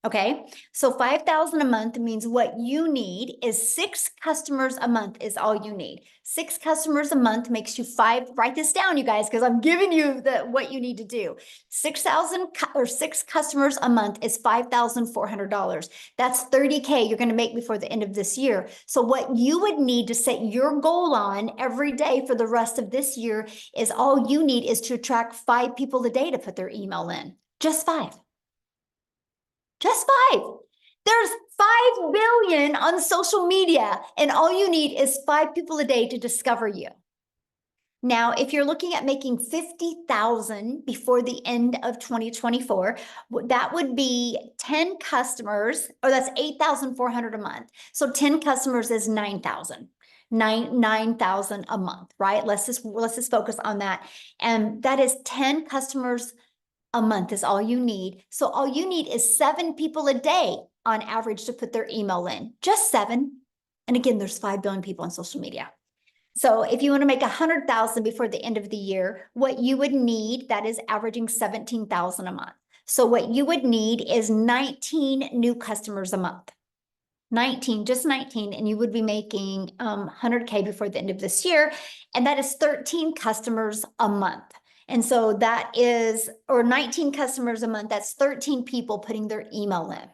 Okay, so 5,000 a month means what you need is 6 customers a month is all you need. 6 customers a month makes you 5. Write this down, you guys, because I'm giving you what you need to do. 6,000 or 6 customers a month is $5,400. That's 30K you're going to make before the end of this year. So what you would need to set your goal on every day for the rest of this year is all you need is to attract 5 people a day to put their email in. Just 5. Just 5. There's 5 billion on social media, and all you need is 5 people a day to discover you. Now, if you're looking at making 50,000 before the end of 2024, that would be 10 customers, or that's 8,400 a month. So 10 customers is 9,000. 9,000 a month, right? Let's just focus on that. And that is 10 customers a month is all you need. So all you need is 7 people a day on average to put their email in, just 7. And again, there's 5 billion people on social media. So if you want to make 100,000 before the end of the year, what you would need, that is averaging 17,000 a month. So what you would need is 19 new customers a month. 19, just 19, and you would be making 100K before the end of this year. And that is 13 customers a month. And so that is, or 19 customers a month, that's 13 people putting their email in.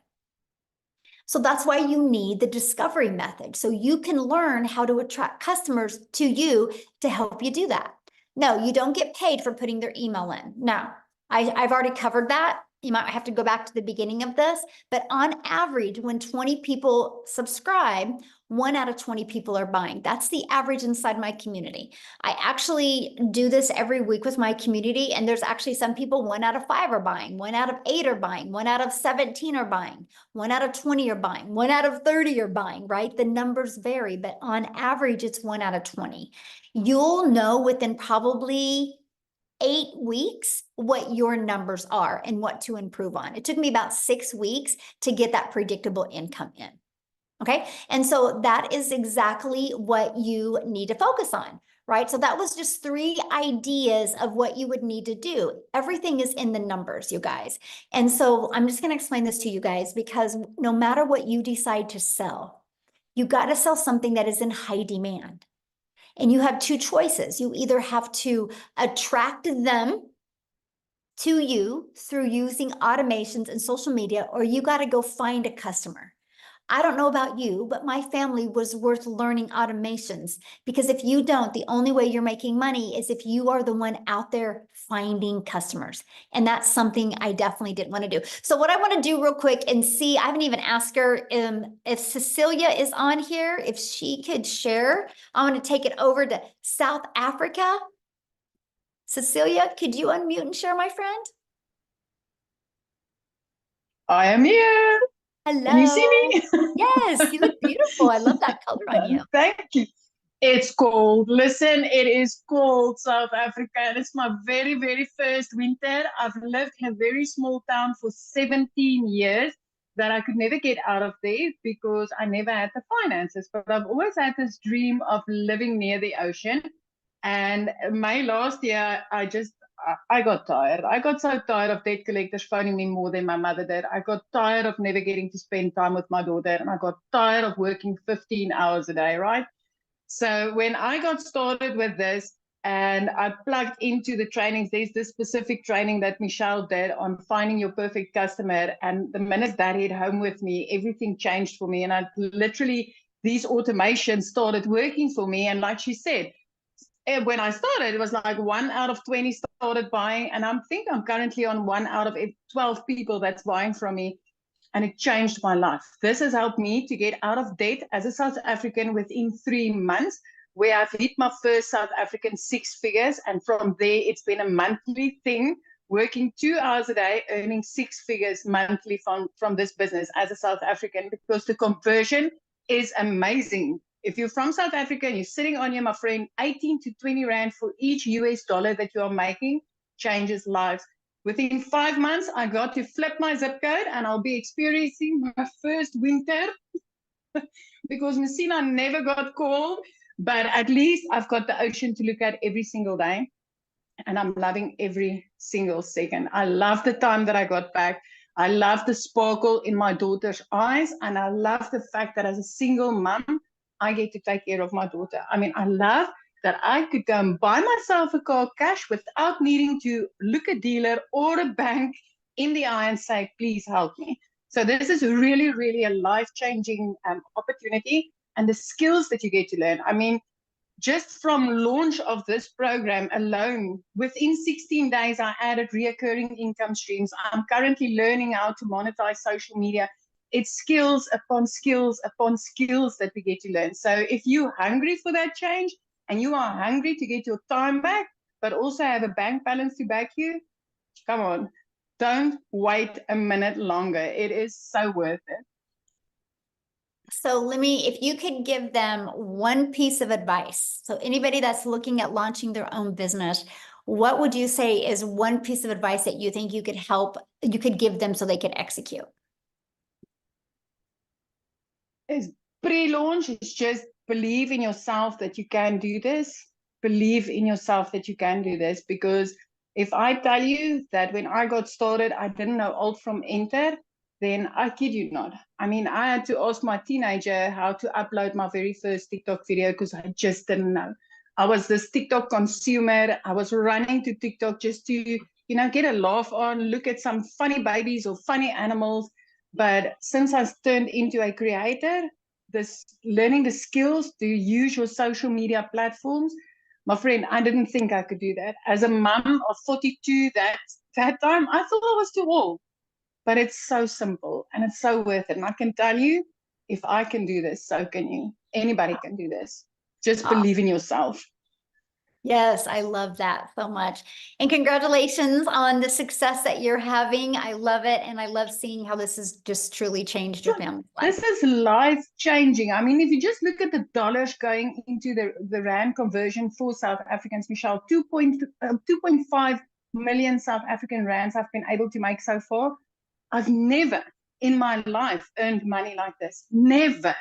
So that's why you need the discovery method. So you can learn how to attract customers to you to help you do that. No, you don't get paid for putting their email in. Now, I've already covered that. You might have to go back to the beginning of this, but on average, when 20 people subscribe, 1 out of 20 people are buying. That's the average inside my community. I actually do this every week with my community, and there's actually some people 1 out of 5 are buying, 1 out of 8 are buying, 1 out of 17 are buying, 1 out of 20 are buying, 1 out of 30 are buying, right? The numbers vary, but on average, it's 1 out of 20. You'll know within probably 8 weeks what your numbers are and what to improve on. It took me about 6 weeks to get that predictable income in. Okay. And so that is exactly what you need to focus on, right? So that was just 3 ideas of what you would need to do. Everything is in the numbers, you guys. And so I'm just going to explain this to you guys, because no matter what you decide to sell, you got to sell something that is in high demand. And you have 2 choices. You either have to attract them to you through using automations and social media, or you got to go find a customer. I don't know about you, but my family was worth learning automations, because if you don't, the only way you're making money is if you are the one out there finding customers. And that's something I definitely didn't want to do. So what I want to do real quick and see, I haven't even asked her if Cecilia is on here, if she could share. I want to take it over to South Africa. Cecilia, could you unmute and share, my friend? I am here. Hello. Can you see me? Yes, you look beautiful. I love that color on you. Thank you. It's cold. Listen, it is cold, South Africa, and it's my very, very first winter. I've lived in a very small town for 17 years that I could never get out of there because I never had the finances. But I've always had this dream of living near the ocean. And May last year, I got tired. I got so tired of debt collectors phoning me more than my mother did. I got tired of never getting to spend time with my daughter. And I got tired of working 15 hours a day, right? So when I got started with this and I plugged into the trainings, there's this specific training that Michelle did on finding your perfect customer. And the minute that hit home with me, everything changed for me. And I literally, these automations started working for me. And like she said, when I started, it was like 1 out of 20 started buying. And I think I'm currently on 1 out of 12 people that's buying from me. And it changed my life. This has helped me to get out of debt as a South African within 3 months, where I've hit my first South African 6 figures. And from there, it's been a monthly thing, working 2 hours a day, earning 6 figures monthly from this business as a South African, because the conversion is amazing. If you're from South Africa and you're sitting on here, my friend, 18 to 20 Rand for each US dollar that you are making changes lives. Within 5 months, I got to flip my zip code and I'll be experiencing my first winter because Messina never got cold, but at least I've got the ocean to look at every single day. And I'm loving every single second. I love the time that I got back. I love the sparkle in my daughter's eyes. And I love the fact that as a single mom, I get to take care of my daughter. I mean, I love that I could go and buy myself a car cash without needing to look a dealer or a bank in the eye and say, please help me. So this is really, really a life-changing opportunity, and the skills that you get to learn. I mean, just from launch of this program alone, within 16 days, I added reoccurring income streams. I'm currently learning how to monetize social media. It's skills upon skills upon skills that we get to learn. So if you're hungry for that change and you are hungry to get your time back, but also have a bank balance to back you, come on, don't wait a minute longer. It is so worth it. So if you could give them one piece of advice, so anybody that's looking at launching their own business, what would you say is one piece of advice that you think you could give them so they could execute? Is pre-launch is just believe in yourself that you can do this. Believe in yourself that you can do this, because if I tell you that when I got started, I didn't know alt from enter, then I kid you not. I mean, I had to ask my teenager how to upload my very first TikTok video because I just didn't know. I was this TikTok consumer. I was running to TikTok just to, get a laugh on, look at some funny babies or funny animals. But since I've turned into a creator, learning the skills to use your social media platforms, my friend, I didn't think I could do that. As a mom of 42 that time, I thought I was too old. But it's so simple and it's so worth it. And I can tell you, if I can do this, so can you. Anybody can do this. Just believe in yourself. Yes, I love that so much. And congratulations on the success that you're having. I love it. And I love seeing how this has just truly changed your family's life. This is life changing. I mean, if you just look at the dollars going into the Rand conversion for South Africans, Michelle, 2.5 million South African Rands I've been able to make so far. I've never in my life earned money like this. Never.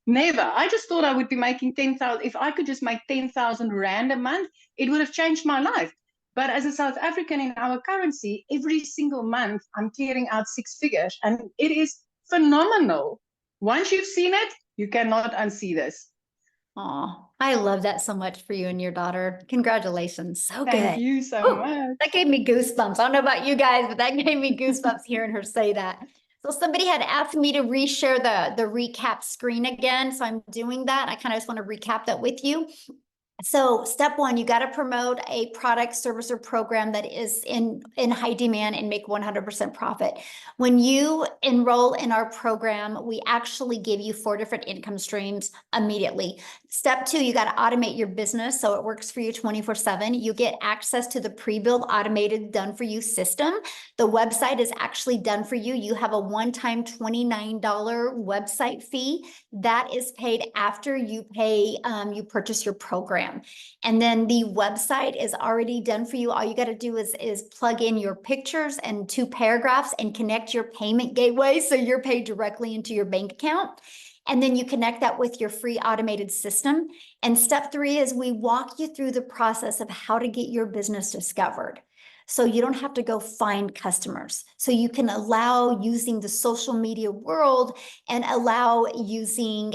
I just thought I would be making 10,000. If I could just make 10,000 Rand a month, it would have changed my life. But as a South African in our currency, every single month I'm clearing out 6 figures, and it is phenomenal. Once you've seen it, you cannot unsee this. Oh, I love that so much for you and your daughter. Congratulations. So good. Thank you so much. That gave me goosebumps. I don't know about you guys, but that gave me goosebumps hearing her say that. So somebody had asked me to reshare the recap screen again. So I'm doing that. I kind of just want to recap that with you. So step one, you got to promote a product, service, or program that is in high demand and make 100% profit. When you enroll in our program, we actually give you 4 different income streams immediately. Step 2, you got to automate your business so it works for you 24/7. You get access to the pre-built automated done for you system. The website is actually done for you. You have a one-time $29 website fee that is paid after you you purchase your program. And then the website is already done for you. All you got to do is plug in your pictures and 2 paragraphs and connect your payment gateway so you're paid directly into your bank account. And then you connect that with your free automated system. And step 3 is we walk you through the process of how to get your business discovered. So you don't have to go find customers. So you can allow using the social media world and allow using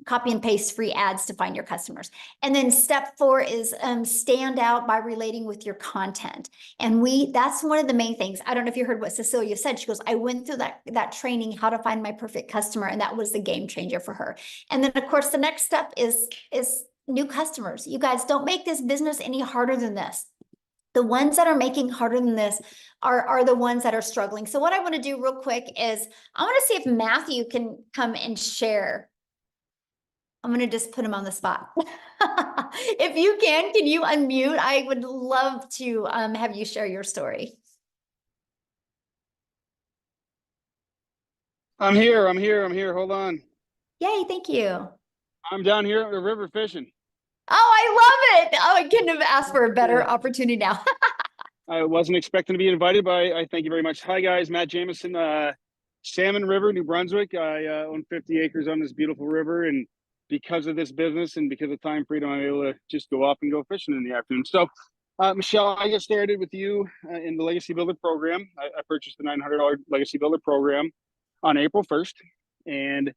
copy and paste free ads to find your customers. And then step 4 is stand out by relating with your content. And that's one of the main things. I don't know if you heard what Cecilia said. She goes, I went through that training, how to find my perfect customer. And that was the game changer for her. And then of course, the next step is new customers. You guys, don't make this business any harder than this. The ones that are making harder than this are the ones that are struggling. So what I want to do real quick is I want to see if Matthew can come and share. I'm going to just put him on the spot. If you can you unmute? I would love to have you share your story. I'm here. Hold on. Yay, thank you. I'm down here at the river fishing. Oh, I love it. Oh, I couldn't have asked for a better opportunity now. I wasn't expecting to be invited, but I thank you very much. Hi guys, Matt Jameson, Salmon River, New Brunswick. I own 50 acres on this beautiful river, and because of this business and because of time freedom, I'm able to just go off and go fishing in the afternoon. So, Michelle, I got started with you in the Legacy Builder program. I purchased the $900 Legacy Builder program on April 1st, and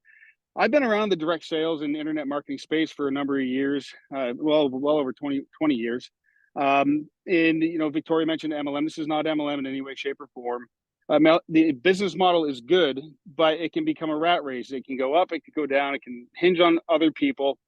I've been around the direct sales and internet marketing space for a number of years, well over 20 years. And, you know, Victoria mentioned MLM. This is not MLM in any way, shape, or form. The business model is good, but it can become a rat race. It can go up, it can go down, it can hinge on other people.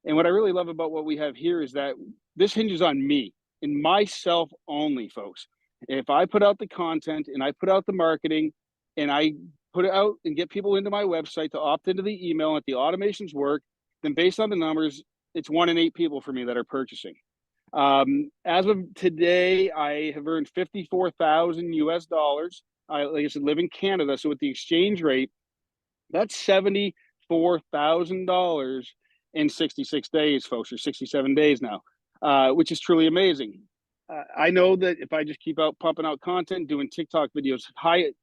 And what I really love about what we have here is that this hinges on me and myself only, folks. If I put out the content and I put out the marketing and I put it out and get people into my website to opt into the email and if the automations work, then based on the numbers, it's 1 in 8 people for me that are purchasing. As of today, I have earned 54,000 US dollars. Like I said, live in Canada. So with the exchange rate, that's $74,000 in 66 days, folks, or 67 days now, which is truly amazing. I know that if I just keep out pumping out content, doing TikTok videos, high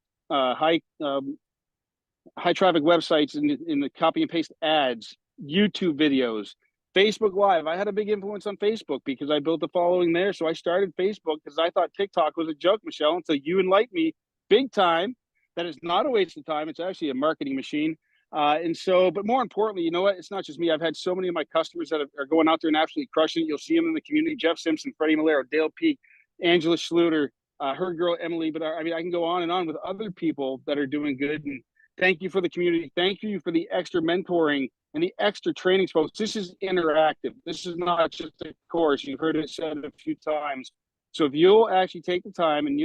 traffic websites in the copy and paste ads, YouTube videos, Facebook Live. I had a big influence on Facebook because I built a following there. So I started Facebook because I thought TikTok was a joke, Michelle, until you enlightened me big time that it's not a waste of time. It's actually a marketing machine. And so, but more importantly, you know what? It's not just me. I've had so many of my customers that are going out there and absolutely crushing it. You'll see them in the community: Jeff Simpson, Freddie Malero, Dale Peak, Angela Schluter, her girl Emily. But I mean, I can go on and on with other people that are doing good. And thank you for the community. Thank you for the extra mentoring and the extra training, folks. This is interactive. This is not just a course. You've heard it said a few times. So if you'll actually take the time and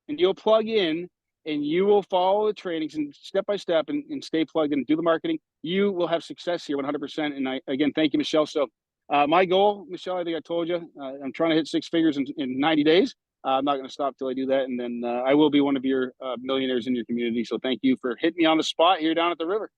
you'll plug in and you will follow the trainings and step by step and stay plugged in and do the marketing, you will have success here 100%. And I, again, thank you, Michelle. So my goal, Michelle, I think I told you, I'm trying to hit 6 figures in 90 days. I'm not going to stop till I do that. And then I will be one of your millionaires in your community. So thank you for hitting me on the spot here down at the river.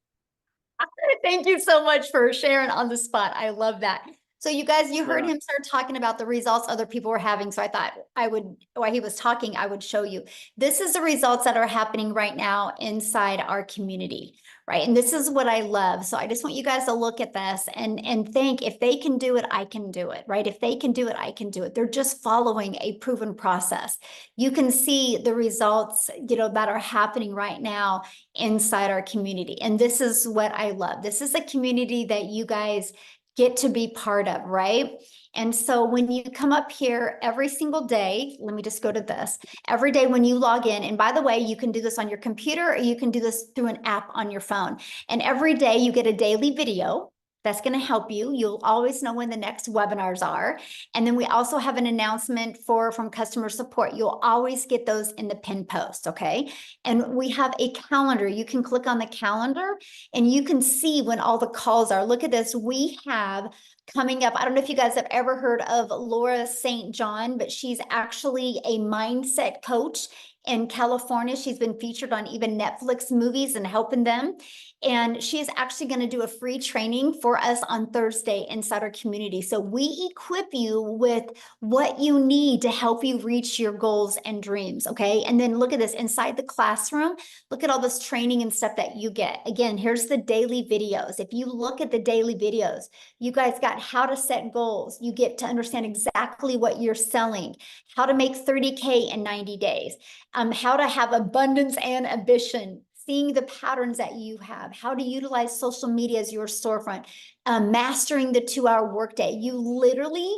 Thank you so much for sharing on the spot. I love that. So you guys, you heard him start talking about the results other people were having. So I thought I would, while he was talking, I would show you. This is the results that are happening right now inside our community, right? And this is what I love. So I just want you guys to look at this and think, if they can do it, I can do it, right? If they can do it, I can do it. They're just following a proven process. You can see the results, you know, that are happening right now inside our community. And this is what I love. This is a community that you guys get to be part of, right? And so when you come up here every single day, let me just go to this, every day when you log in, and by the way, you can do this on your computer or you can do this through an app on your phone. And every day you get a daily video that's going to help you. You'll always know when the next webinars are. And then we also have an announcement from customer support. You'll always get those in the pin post, okay? And we have a calendar. You can click on the calendar and you can see when all the calls are. Look at this. We have coming up, I don't know if you guys have ever heard of Laura St. John, but she's actually a mindset coach in California. She's been featured on even Netflix movies and helping them. And she is actually going to do a free training for us on Thursday inside our community. So we equip you with what you need to help you reach your goals and dreams. Okay. And then look at this inside the classroom. Look at all this training and stuff that you get. Again, here's the daily videos. If you look at the daily videos, you guys got how to set goals. You get to understand exactly what you're selling, how to make 30K in 90 days, how to have abundance and ambition, seeing the patterns that you have, how to utilize social media as your storefront, mastering the 2-hour workday. You literally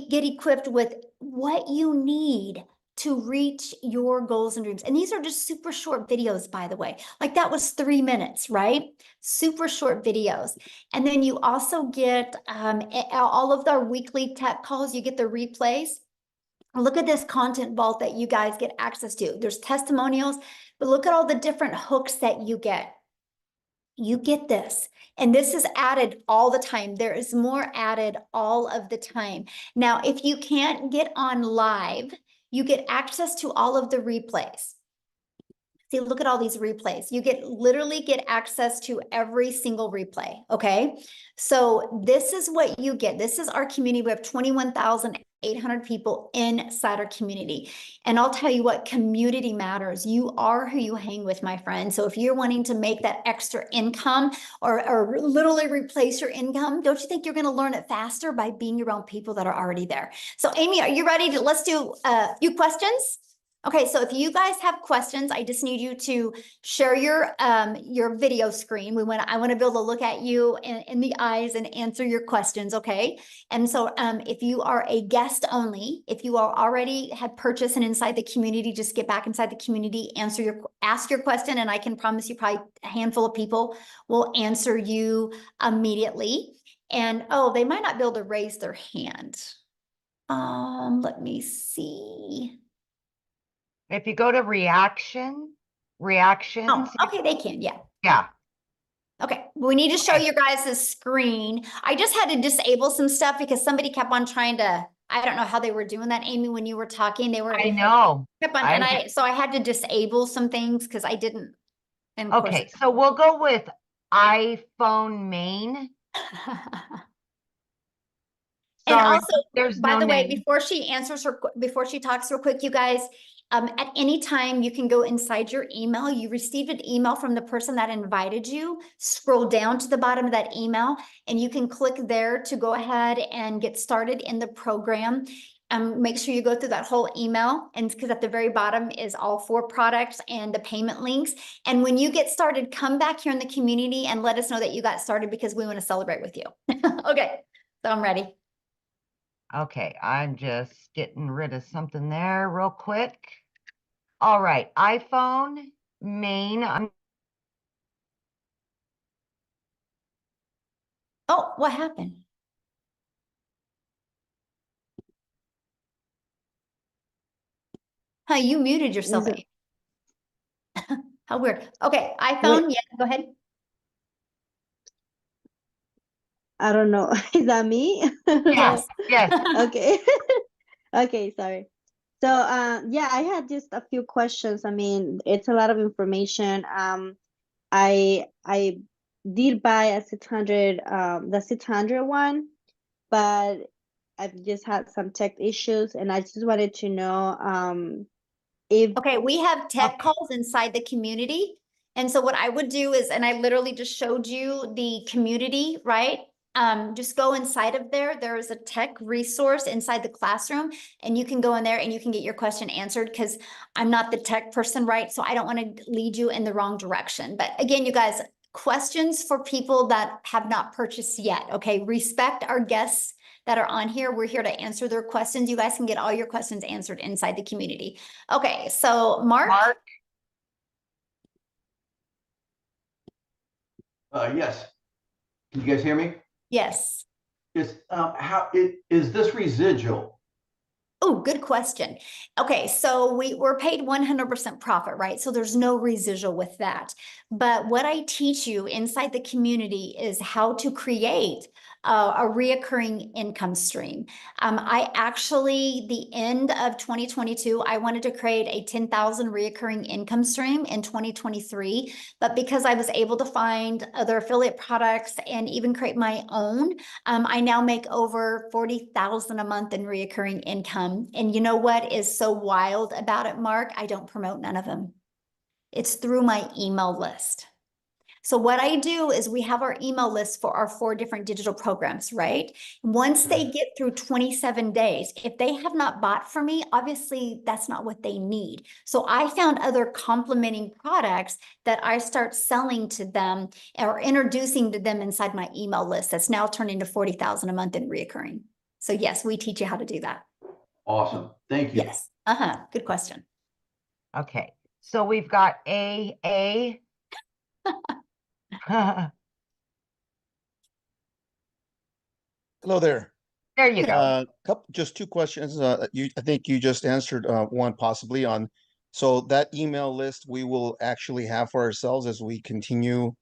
get equipped with what you need to reach your goals and dreams. And these are just super short videos, by the way. Like that was 3 minutes, right? Super short videos. And then you also get all of our weekly tech calls. You get the replays. Look at this content vault that you guys get access to. There's testimonials, but look at all the different hooks that you get. You get this, and this is added all the time. There is more added all of the time. Now, if you can't get on live, you get access to all of the replays. See, look at all these replays. You literally get access to every single replay, okay? So this is what you get. This is our community. We have 21,000 800 people inside our community. And I'll tell you what, community matters. You are who you hang with, my friend. So if you're wanting to make that extra income or literally replace your income, don't you think you're going to learn it faster by being around people that are already there? So Amy, are you ready let's do a few questions? Okay, so if you guys have questions, I just need you to share your video screen. I want to be able to look at you in the eyes and answer your questions, okay? And so if you are a guest only, if you are already had purchased and inside the community, just get back inside the community, ask your question, and I can promise you probably a handful of people will answer you immediately. And oh, they might not be able to raise their hand. Let me see. If you go to reactions. Oh, okay, they can, yeah. Yeah. Okay, we need to show you guys the screen. I just had to disable some stuff because somebody kept on trying to, I don't know how they were doing that, Amy, when you were talking, I know. kept on, so I had to disable some things because I didn't. And of Okay, so we'll go with iPhone main. And Sorry, also, there's by no the way, name. before she talks real quick, you guys, at any time you can go inside your email. You received an email from the person that invited you. Scroll down to the bottom of that email, and you can click there to go ahead and get started in the program. Make sure you go through that whole email, and because at the very bottom is all 4 products and the payment links. And when you get started, come back here in the community and let us know that you got started because we want to celebrate with you. Okay, so I'm ready. Okay, I'm just getting rid of something there real quick. All right, iPhone main. Oh, what happened? Huh, you muted yourself. Is it- How weird. Okay, iPhone, yeah, go ahead. I don't know. Is that me? Yes, yes. Okay. Okay, sorry. So, yeah, I had just a few questions. I mean, it's a lot of information. I did buy a 600, the 600 one, but I've just had some tech issues, and I just wanted to know, if Okay, we have tech Okay. calls inside the community. And so what I would do is, and I literally just showed you the community, right? Just go inside of there. There is a tech resource inside the classroom, and you can go in there and you can get your question answered because I'm not the tech person, right? So I don't want to lead you in the wrong direction. But again, you guys, questions for people that have not purchased yet. Okay, respect our guests that are on here. We're here to answer their questions. You guys can get all your questions answered inside the community. Okay, so Mark? Mark, Yes. Can you guys hear me? Yes. Is is this residual? Oh, good question. Okay, so we're paid 100% profit, right? So there's no residual with that. But what I teach you inside the community is how to create a reoccurring income stream. I actually, the end of 2022, I wanted to create a 10,000 reoccurring income stream in 2023. But because I was able to find other affiliate products and even create my own, I now make over 40,000 a month in reoccurring income. And you know what is so wild about it, Mark? I don't promote none of them. It's through my email list. So what I do is we have our email list for our 4 different digital programs, right? Once they get through 27 days, if they have not bought from me, obviously that's not what they need. So I found other complementing products that I start selling to them or introducing to them inside my email list that's now turned into 40,000 a month in reoccurring. So yes, we teach you how to do that. Awesome. Thank you. Yes. Good question. okay. So we've got AA. Hello there. There you go. Just 2 questions. I think you just answered one possibly on. So that email list we will actually have for ourselves as we continue,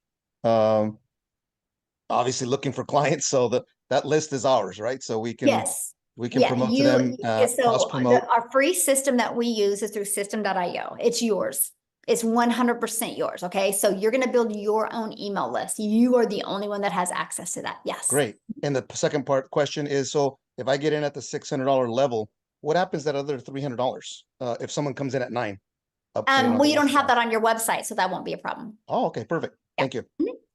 obviously looking for clients. So that list is ours, right? So we can Yes. promote to them, cross promote. Our free system that we use is through system.io. It's yours. It's 100% yours. Okay. So you're going to build your own email list. You are the only one that has access to that. Yes. Great. And the second question is, so if I get in at the $600 level, what happens that other $300? If someone comes in at 9? Well, you don't have that on your website, so that won't be a problem. Oh, okay, perfect. Yeah. Thank you.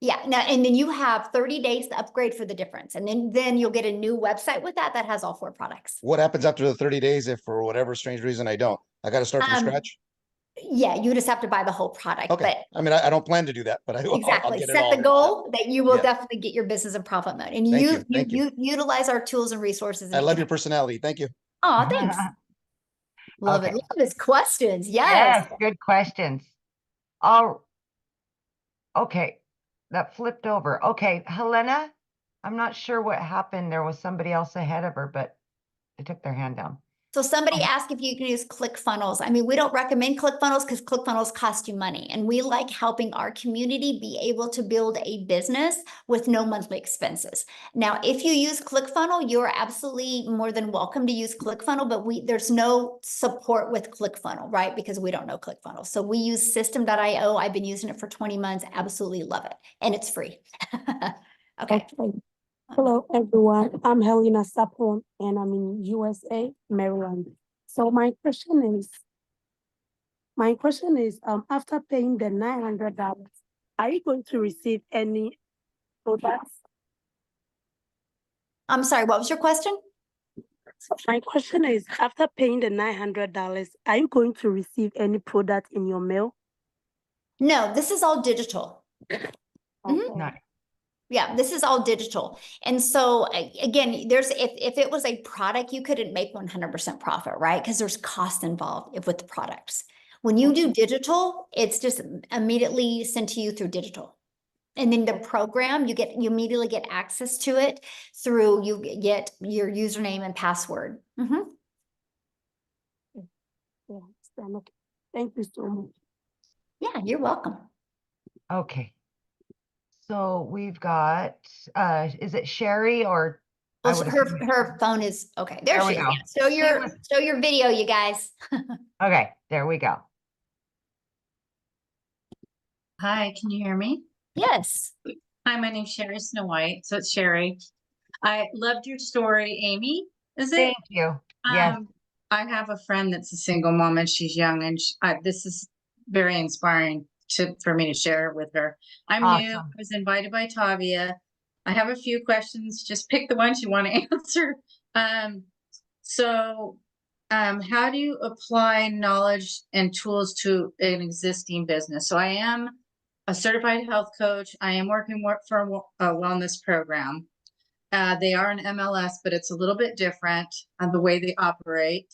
Yeah, now, and then you have 30 days to upgrade for the difference. And then you'll get a new website with that has all 4 products. What happens after the 30 days if for whatever strange reason I don't? I got to start from scratch? Yeah, you just have to buy the whole product, Okay. but I mean, I don't plan to do that, but I'll exactly, get it set all. the goal that you will Yeah. definitely get your business in profit mode. And Thank you. you utilize our tools and resources. I love your personality. Thank you. Oh, thanks. Love it. Okay. Love his questions. Yes, Yes. good questions. Oh, okay, that flipped over. Okay, Helena, I'm not sure what happened. There was somebody else ahead of her, but they took their hand down. So somebody asked if you can use ClickFunnels. I mean, we don't recommend ClickFunnels because ClickFunnels cost you money, and we like helping our community be able to build a business with no monthly expenses. Now, if you use ClickFunnels, you're absolutely more than welcome to use ClickFunnels, but there's no support with ClickFunnels, right? Because we don't know ClickFunnels. So we use System.io. I've been using it for 20 months. Absolutely love it. And it's free. Okay. Hello, everyone. I'm Helena Sapon, and I'm in USA, Maryland. So my question is, after paying the $900, are you going to receive any products? I'm sorry, what was your question? My question is, after paying the $900, are you going to receive any product in your mail? No, this is all digital. Okay. Nice. Yeah, this is all digital. And so again, if it was a product, you couldn't make 100% profit, right? Because there's cost involved with the products. When you do digital, it's just immediately sent to you through digital. And then the program, you immediately get access to it through, you get your username and password. Yeah, okay. Thank you so much. Yeah, you're welcome. Okay. So we've got, is it Sherry or? I Well, would her assume- phone is, okay, there There we she is. go. Yeah. Show your video, you guys. Okay, there we go. Hi, can you hear me? Yes. Hi, my name's Sherry Snow White. So it's Sherry. I loved your story, Amy. Is it? Thank you. Yes. I have a friend that's a single mom and she's young, and this is very inspiring for me to share with her. I'm new. I Awesome. was invited by Tavia. I have a few questions. Just pick the ones you want to answer. How do you apply knowledge and tools to an existing business? So I am a certified health coach. I am working for a wellness program. They are an MLS, but it's a little bit different on the way they operate,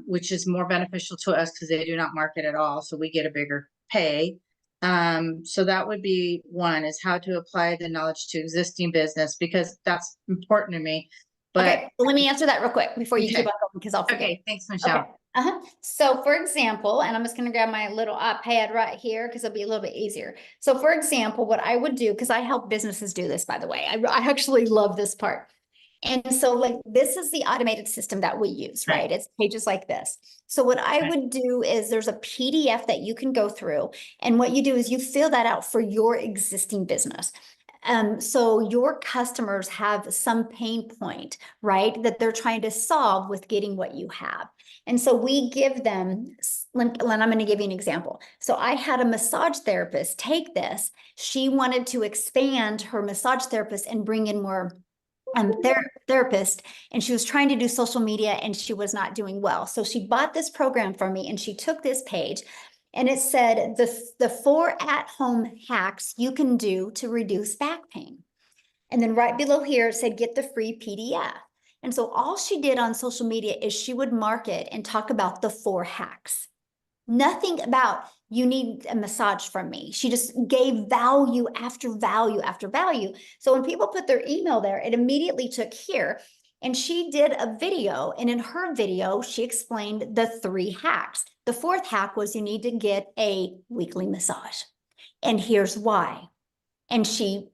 which is more beneficial to us because they do not market at all. So we get a bigger pay. So that would be one, is how to apply the knowledge to existing business, because that's important to me. But Okay, well, let me answer that real quick before you keep on going, because I'll forget. okay, thanks, Michelle. Okay. So for example, and I'm just going to grab my little iPad right here because it'll be a little bit easier. So for example, what I would do, because I help businesses do this, by the way, I actually love this part. And so like, this is the automated system that we use, right? It's pages like this. So what I would do is there's a PDF that you can go through. And what you do is you fill that out for your existing business. So your customers have some pain point, right, that they're trying to solve with getting what you have. And so we give them, and I'm going to give you an example. So I had a massage therapist take this. She wanted to expand her massage therapist and bring in more therapist, and she was trying to do social media and she was not doing well. So she bought this program from me and she took this page. And it said the 4 at-home hacks you can do to reduce back pain. And then right below here, it said, get the free PDF. And so all she did on social media is she would market and talk about the 4 hacks. Nothing about, you need a massage from me. She just gave value after value after value. So when people put their email there, it immediately took here. And she did a video, and in her video, she explained the 3 hacks. The 4th hack was you need to get a weekly massage. And here's why. And she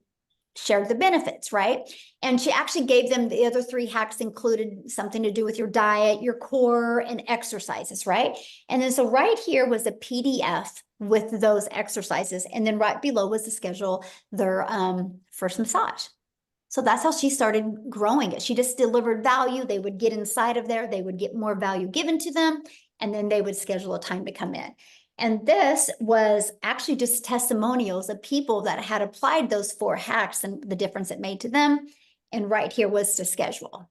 shared the benefits, right? And she actually gave them the other 3 hacks included something to do with your diet, your core, and exercises, right? And then so right here was a PDF with those exercises. And then right below was to schedule their first massage. So that's how she started growing it. She just delivered value. They would get inside of there, they would get more value given to them, and then they would schedule a time to come in. And this was actually just testimonials of people that had applied those 4 hacks and the difference it made to them. And right here was to schedule.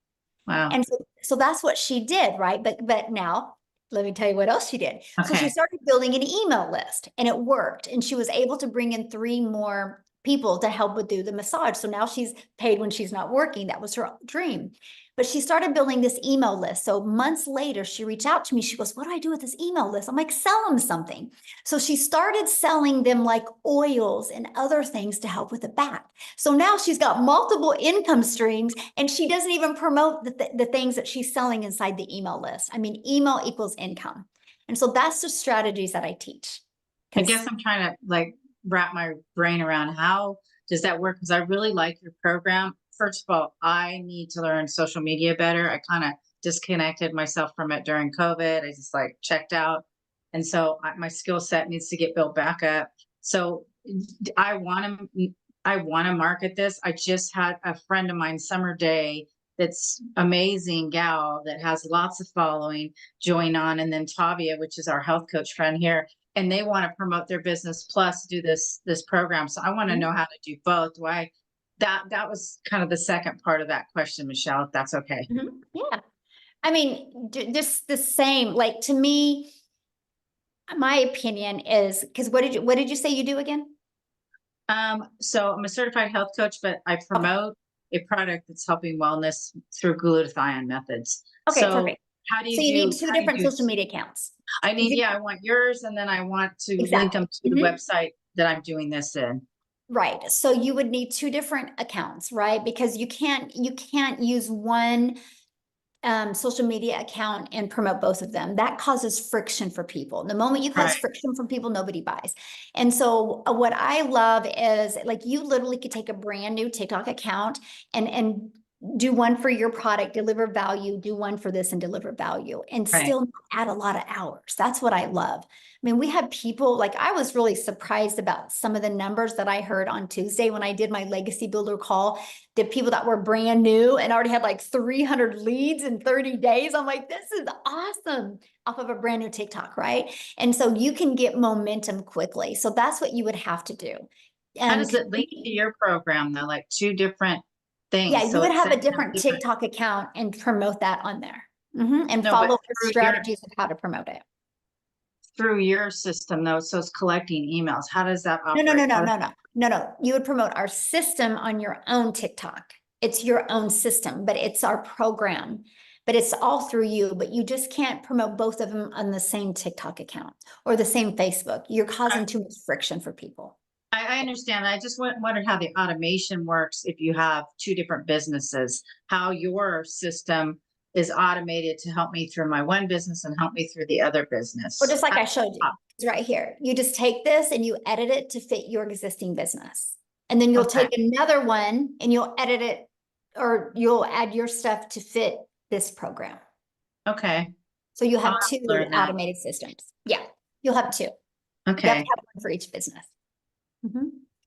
Wow. And so that's what she did, right? But now let me tell you what else she did. So she Okay. started building an email list, and it worked. And she was able to bring in 3 more people to help with do the massage. So now she's paid when she's not working. That was her dream. But she started building this email list. So months later, she reached out to me. She goes, what do I do with this email list? I'm like, sell them something. So she started selling them like oils and other things to help with the back. So now she's got multiple income streams, and she doesn't even promote the things that she's selling inside the email list. I mean, email equals income. And so that's the strategies that I teach. I guess I'm trying to like wrap my brain around how does that work? Because I really like your program. First of all, I need to learn social media better. I kind of disconnected myself from it during COVID. I just like checked out. And so my skill set needs to get built back up. So I want to market this. I just had a friend of mine, Summer Day, that's amazing gal that has lots of following, join on, and then Tavia, which is our health coach friend here, and they want to promote their business plus do this program. So I want to know how to do both. That was kind of the second part of that question, Michelle, if that's okay. Yeah. I mean, just the same, like to me, my opinion is, because what did you say you do again? So I'm a certified health coach, but I promote a product that's helping wellness through glutathione methods. Okay, So perfect. how do you So you need do- 2 how do you different do- social media accounts. I need, yeah, I want yours, and then I want to link them to the Mhm. website that I'm doing this in. Right. So you would need 2 different accounts, right? Because you can't use one social media account and promote both of them. That causes friction for people. The moment you cause Right. friction for people, nobody buys. And so what I love is like you literally could take a brand new TikTok account and do one for your product, deliver value, do one for this and deliver value, and Right. still add a lot of hours. That's what I love. I mean, we had people, like I was really surprised about some of the numbers that I heard on Tuesday when I did my legacy builder call. The people that were brand new and already had like 300 leads in 30 days. I'm like, this is awesome, off of a brand new TikTok, right? And so you can get momentum quickly. So that's what you would have to do. How does it link to your program though? Like 2 different things. Yeah, you So would it have a sends them different TikTok account and promote that on there. And No, follow but the through strategies of how to promote it. through your system though, so it's collecting emails. How does that No, operate? no, no, no, How no, no, no, no. You would promote our system on your own TikTok. It's your own system, but it's our program, but it's all through you, but you just can't promote both of them on the same TikTok account or the same Facebook. You're causing too much friction for people. I understand. I just wondered how the automation works if you have 2 different businesses, how your system is automated to help me through my one business and help me through the other business. Well, just like I showed you, it's right here. You just take this and you edit it to fit your existing business. And then you'll Okay. take another one and you'll edit it, or you'll add your stuff to fit this program. Okay. So you have I'll 2 learn that. automated systems. Yeah, you'll have 2. You have to Okay. have one for each business.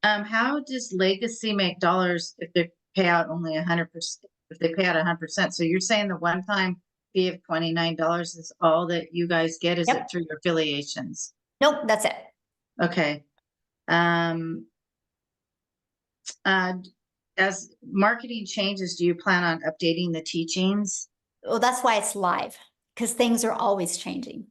How does Legacy make dollars if they pay out only 100%? If they pay out 100%, so you're saying the one-time fee of $29 is all that you guys get? Is it Yep. through your affiliations? Nope, that's it. Okay. As marketing changes, do you plan on updating the teachings? Well, that's why it's live, because things are always changing.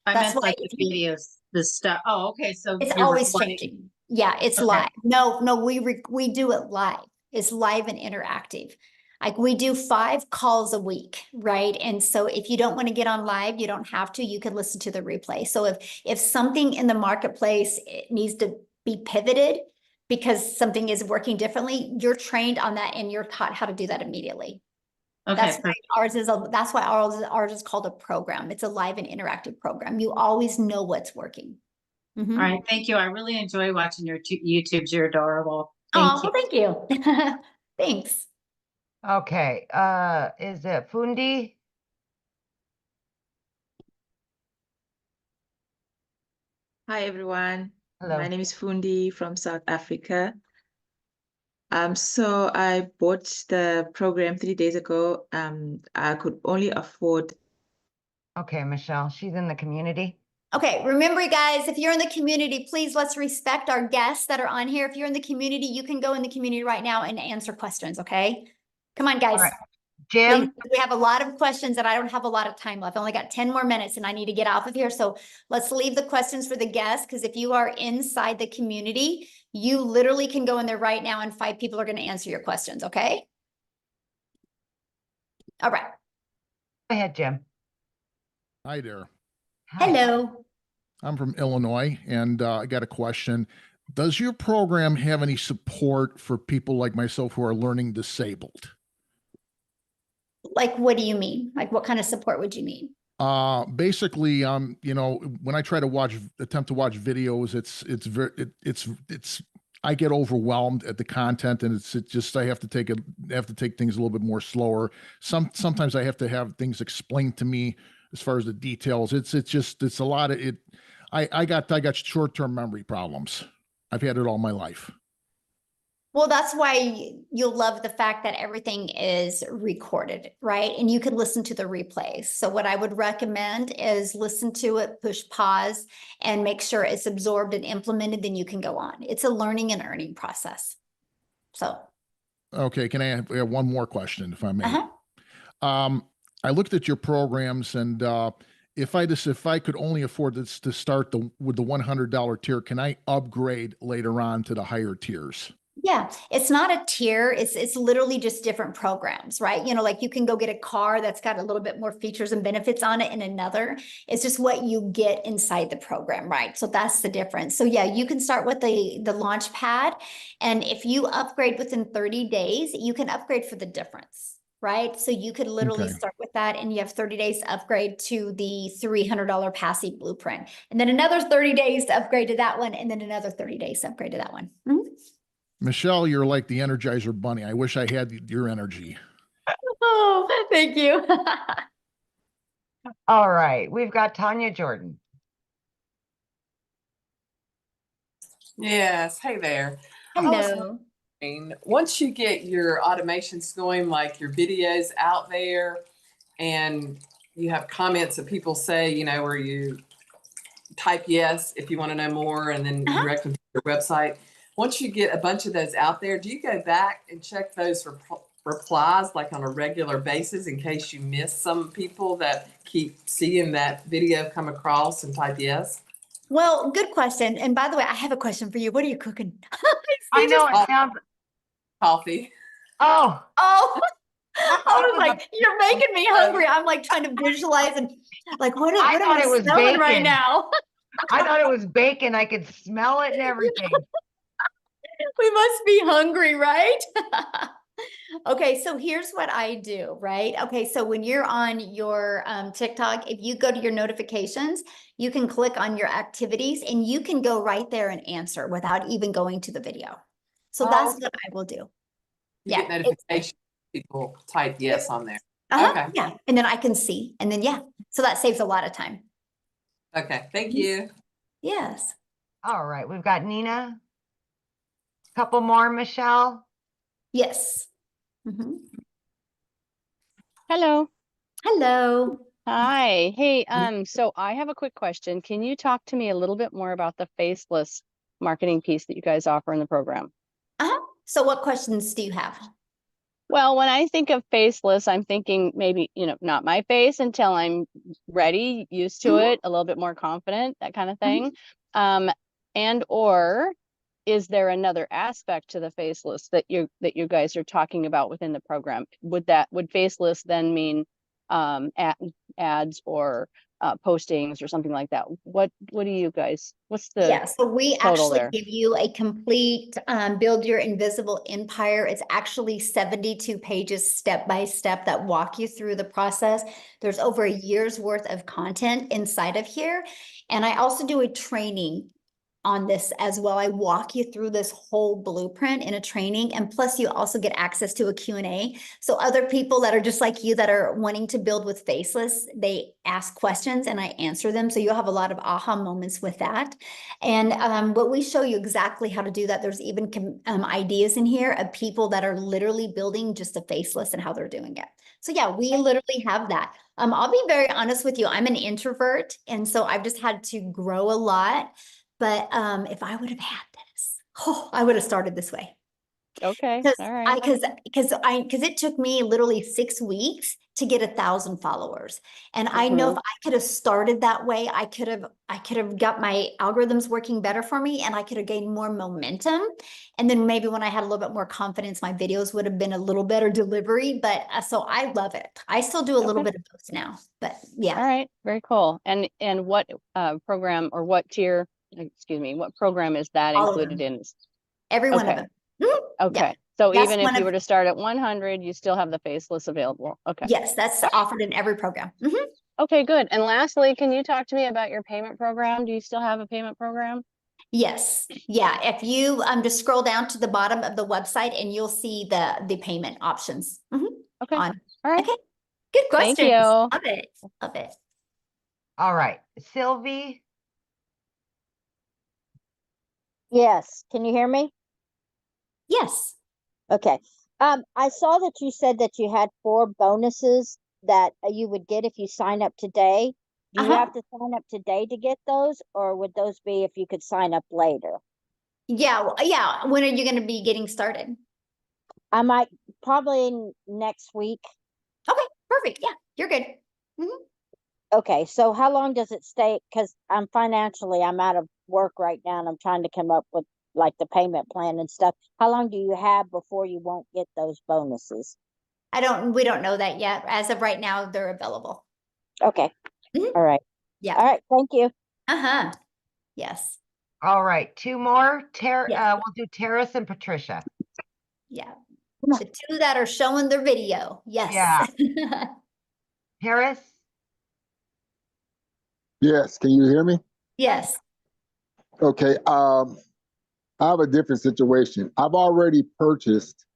I That's meant why like the videos, the stuff. Oh, okay. So it's you're always recording- changing. Yeah, it's Okay. live. No, we do it live. It's live and interactive. Like we do 5 calls a week, right? And so if you don't want to get on live, you don't have to. You can listen to the replay. So if something in the marketplace it needs to be pivoted because something is working differently, you're trained on that and you're taught how to do that immediately. Okay. That's why ours is called a program. It's a live and interactive program. You always know what's working. All right. Thank you. I really enjoy watching your YouTubes. You're adorable. Oh, Thank you. well, thank you. Thanks. Okay, is it Fundi? Hi everyone, Hello. my name is Fundi from South Africa. So I bought the program 3 days ago. I could only afford. Okay, Michelle, she's in the community. Okay, remember guys, if you're in the community, please let's respect our guests that are on here. If you're in the community, you can go in the community right now and answer questions, okay? Come on, guys. right. Please, Jim, we have a lot of questions and I don't have a lot of time left. I only got 10 more minutes and I need to get off of here. So let's leave the questions for the guests, because if you are inside the community, you literally can go in there right now and 5 people are going to answer your questions, okay? All right. go ahead, Jim. Hi there. Hi. Hello. I'm from Illinois, and I got a question. Does your program have any support for people like myself who are learning disabled? Like, what do you mean? Like, what kind of support would you need? Basically, you know, when I try to attempt to watch videos, it's I get overwhelmed at the content, and it's just I have to take things a little bit more slower. Sometimes I have to have things explained to me as far as the details. It's a lot of it. I got short-term memory problems. I've had it all my life. Well, that's why you'll love the fact that everything is recorded, right? And you can listen to the replays. So what I would recommend is listen to it, push pause, and make sure it's absorbed and implemented, then you can go on. It's a learning and earning process. So. Okay, can I have one more question, if I may? Uh-huh. I looked at your programs, and if I could only afford this to start with the $100 tier, can I upgrade later on to the higher tiers? Yeah, it's not a tier. It's literally just different programs, right? You know, like you can go get a car that's got a little bit more features and benefits on it in another. It's just what you get inside the program, right? So that's the difference. So yeah, you can start with the launch pad, and if you upgrade within 30 days, you can upgrade for the difference, right? So you could literally start with that, and you have 30 days to upgrade to the $300 Passy Blueprint, and then another 30 days to upgrade to that one, and then another 30 days to upgrade to that one. Mm-hmm. Michelle, you're like the Energizer Bunny. I wish I had your energy. Oh, thank you. All right, we've got Tanya Jordan. Yes, hey there. I was Hello. wondering, once you get your automations going, like your videos out there, and you have comments that people say, you know, where you type yes if you want to know more, and then direct them to your website. Once you get a bunch of those out there, do you go back and check those replies like on a regular basis in case you miss some people that keep seeing that video come across and type yes? Well, good question. And by the way, I have a question for you. What are you cooking? I know it sounds coffee. Oh. I was like, you're making me hungry. I'm like trying to visualize and like, what am I smelling right now? I thought it was bacon. I could smell it and everything. We must be hungry, right? Okay, so here's what I do, right? Okay, so when you're on your TikTok, if you go to your notifications, you can click on your activities and you can go right there and answer without even going to the video. So that's what I will do. You get notifications, people type yes on there. Okay. Yeah, and then I can see, and then so that saves a lot of time. Okay, thank you. Yes. All right, we've got Nina. Couple more, Michelle. Yes. Hello. Hello. Hi. Hey, so I have a quick question. Can you talk to me a little bit more about the faceless marketing piece that you guys offer in the program? So what questions do you have? Well, when I think of faceless, I'm thinking maybe, you know, not my face until I'm ready, used to it, a little bit more confident, that kind of thing. And or is there another aspect to the faceless that you guys are talking about within the program? Would faceless then mean ads or postings or something like that? What do you guys, what's the so we total actually there? give you a complete build your invisible empire. It's actually 72 pages step by step that walk you through the process. There's over a year's worth of content inside of here. And I also do a training on this as well. I walk you through this whole blueprint in a training, and plus you also get access to a Q&A. So other people that are just like you that are wanting to build with Faceless, they ask questions and I answer them. So you'll have a lot of aha moments with that. And but we show you exactly how to do that. There's even ideas in here of people that are literally building just a Faceless and how they're doing it. So yeah, we literally have that. I'll be very honest with you. I'm an introvert, and so I've just had to grow a lot. But if I would have had this, I would have started this way. Okay. Because All right. because it took me literally 6 weeks to get 1,000 followers. And I know if I could have started that way, I could have got my algorithms working better for me, and I could have gained more momentum. And then maybe when I had a little bit more confidence, my videos would have been a little better delivery. But so I love it. I still do a little bit of both now, but yeah. All right. Very cool. And what program or what tier, excuse me, what program is that All of included them. in? Every one of them. Okay. Yeah. So That's even if one you of- were to start at 100, you still have the Faceless available. Okay. Yes, that's offered in every program. Okay, good. And lastly, can you talk to me about your payment program? Do you still have a payment program? Yes. Yeah. If you just scroll down to the bottom of the website and you'll see the payment options. Okay. On. All right. Okay. Good question. Thank you. Love it. Love it. All right, Sylvie. Yes, can you hear me? Yes. Okay. I saw that you said that you had 4 bonuses that you would get if you sign up today. Do you have to sign up today to get those, or would those be if you could sign up later? Yeah. Yeah. When are you going to be getting started? I might probably next week. Okay. Perfect. Yeah. You're good. Okay, so how long does it stay? Because I'm out of work right now, and I'm trying to come up with like the payment plan and stuff. How long do you have before you won't get those bonuses? We don't know that yet. As of right now, they're available. Okay. All right. Yeah. All right. Thank you. Yes. All right, 2 more. Yes. We'll do Terrace and Patricia. Yeah. The 2 that are showing their video. Yes. Yeah. Terrace? Yes, can you hear me? Yes. Okay, I have a different situation. I've already purchased,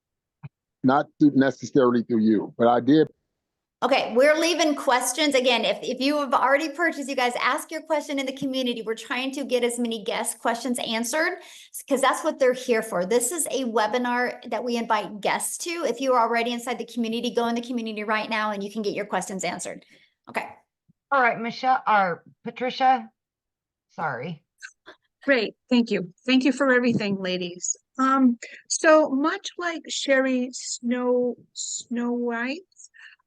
not necessarily through you, but I did. Okay, we're leaving questions. Again, if you have already purchased, you guys ask your question in the community. We're trying to get as many guest questions answered because that's what they're here for. This is a webinar that we invite guests to. If you are already inside the community, go in the community right now and you can get your questions answered. Okay. All right, Michelle or Patricia. Sorry. Great, thank you. Thank you for everything, ladies. So much like Sherry Snow White,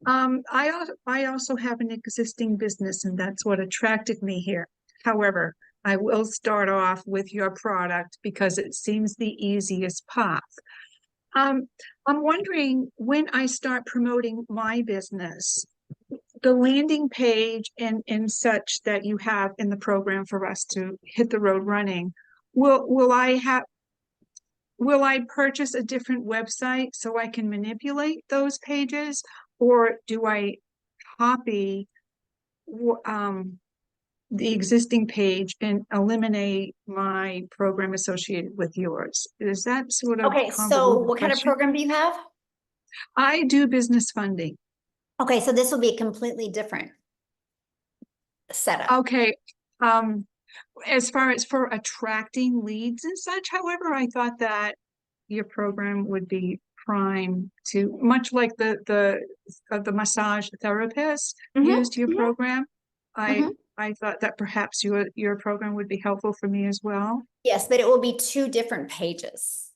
I also have an existing business, and that's what attracted me here. However, I will start off with your product because it seems the easiest path. I'm wondering, when I start promoting my business, the landing page and such that you have in the program for us to hit the road running, will I purchase a different website so I can manipulate those pages, or do I copy the existing page and eliminate my program associated with yours? Is that sort of Okay, so convoluted what kind of question? program do you have? I do business funding. Okay, so this will be a completely different setup. Okay. As far as for attracting leads and such, however, I thought that your program would be prime to, much like the massage therapist used your program. I thought that perhaps your program would be helpful for me as well. Yes, but it will be 2 different pages.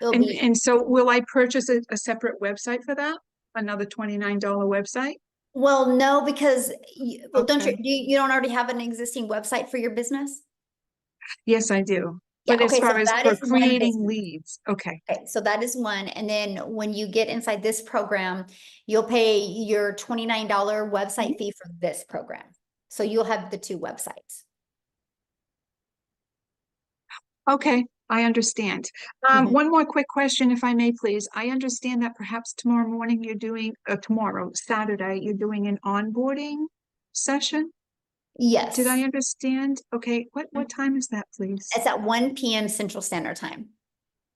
And so will I purchase a separate website for that? Another $29 website? Well, no, because don't you don't already have an existing website for your business? Yes, I do. Yeah, But as okay, so far as that for is one creating business. leads, okay. Okay, so that is one. And then when you get inside this program, you'll pay your $29 website fee for this program. So you'll have the 2 websites. Okay, I understand. One more quick question, if I may, please. I understand that perhaps tomorrow morning you're doing, Saturday, you're doing an onboarding session? Yes. Did I understand? Okay, what time is that, please? It's at 1 p.m. Central Standard Time.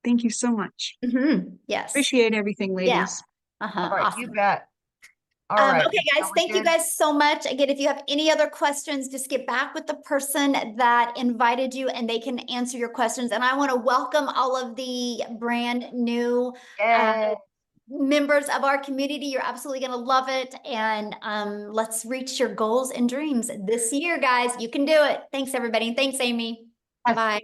Thank you so much. Yes. Appreciate everything, Yeah. ladies. All right, you bet. All right. Okay, guys, we're thank you good? guys so much. Again, if you have any other questions, just get back with the person that invited you and they can answer your questions. And I want to welcome all of the brand new Yay. members of our community. You're absolutely going to love it. And let's reach your goals and dreams this year, guys. You can do it. Thanks, everybody. Thanks, Amy. Bye.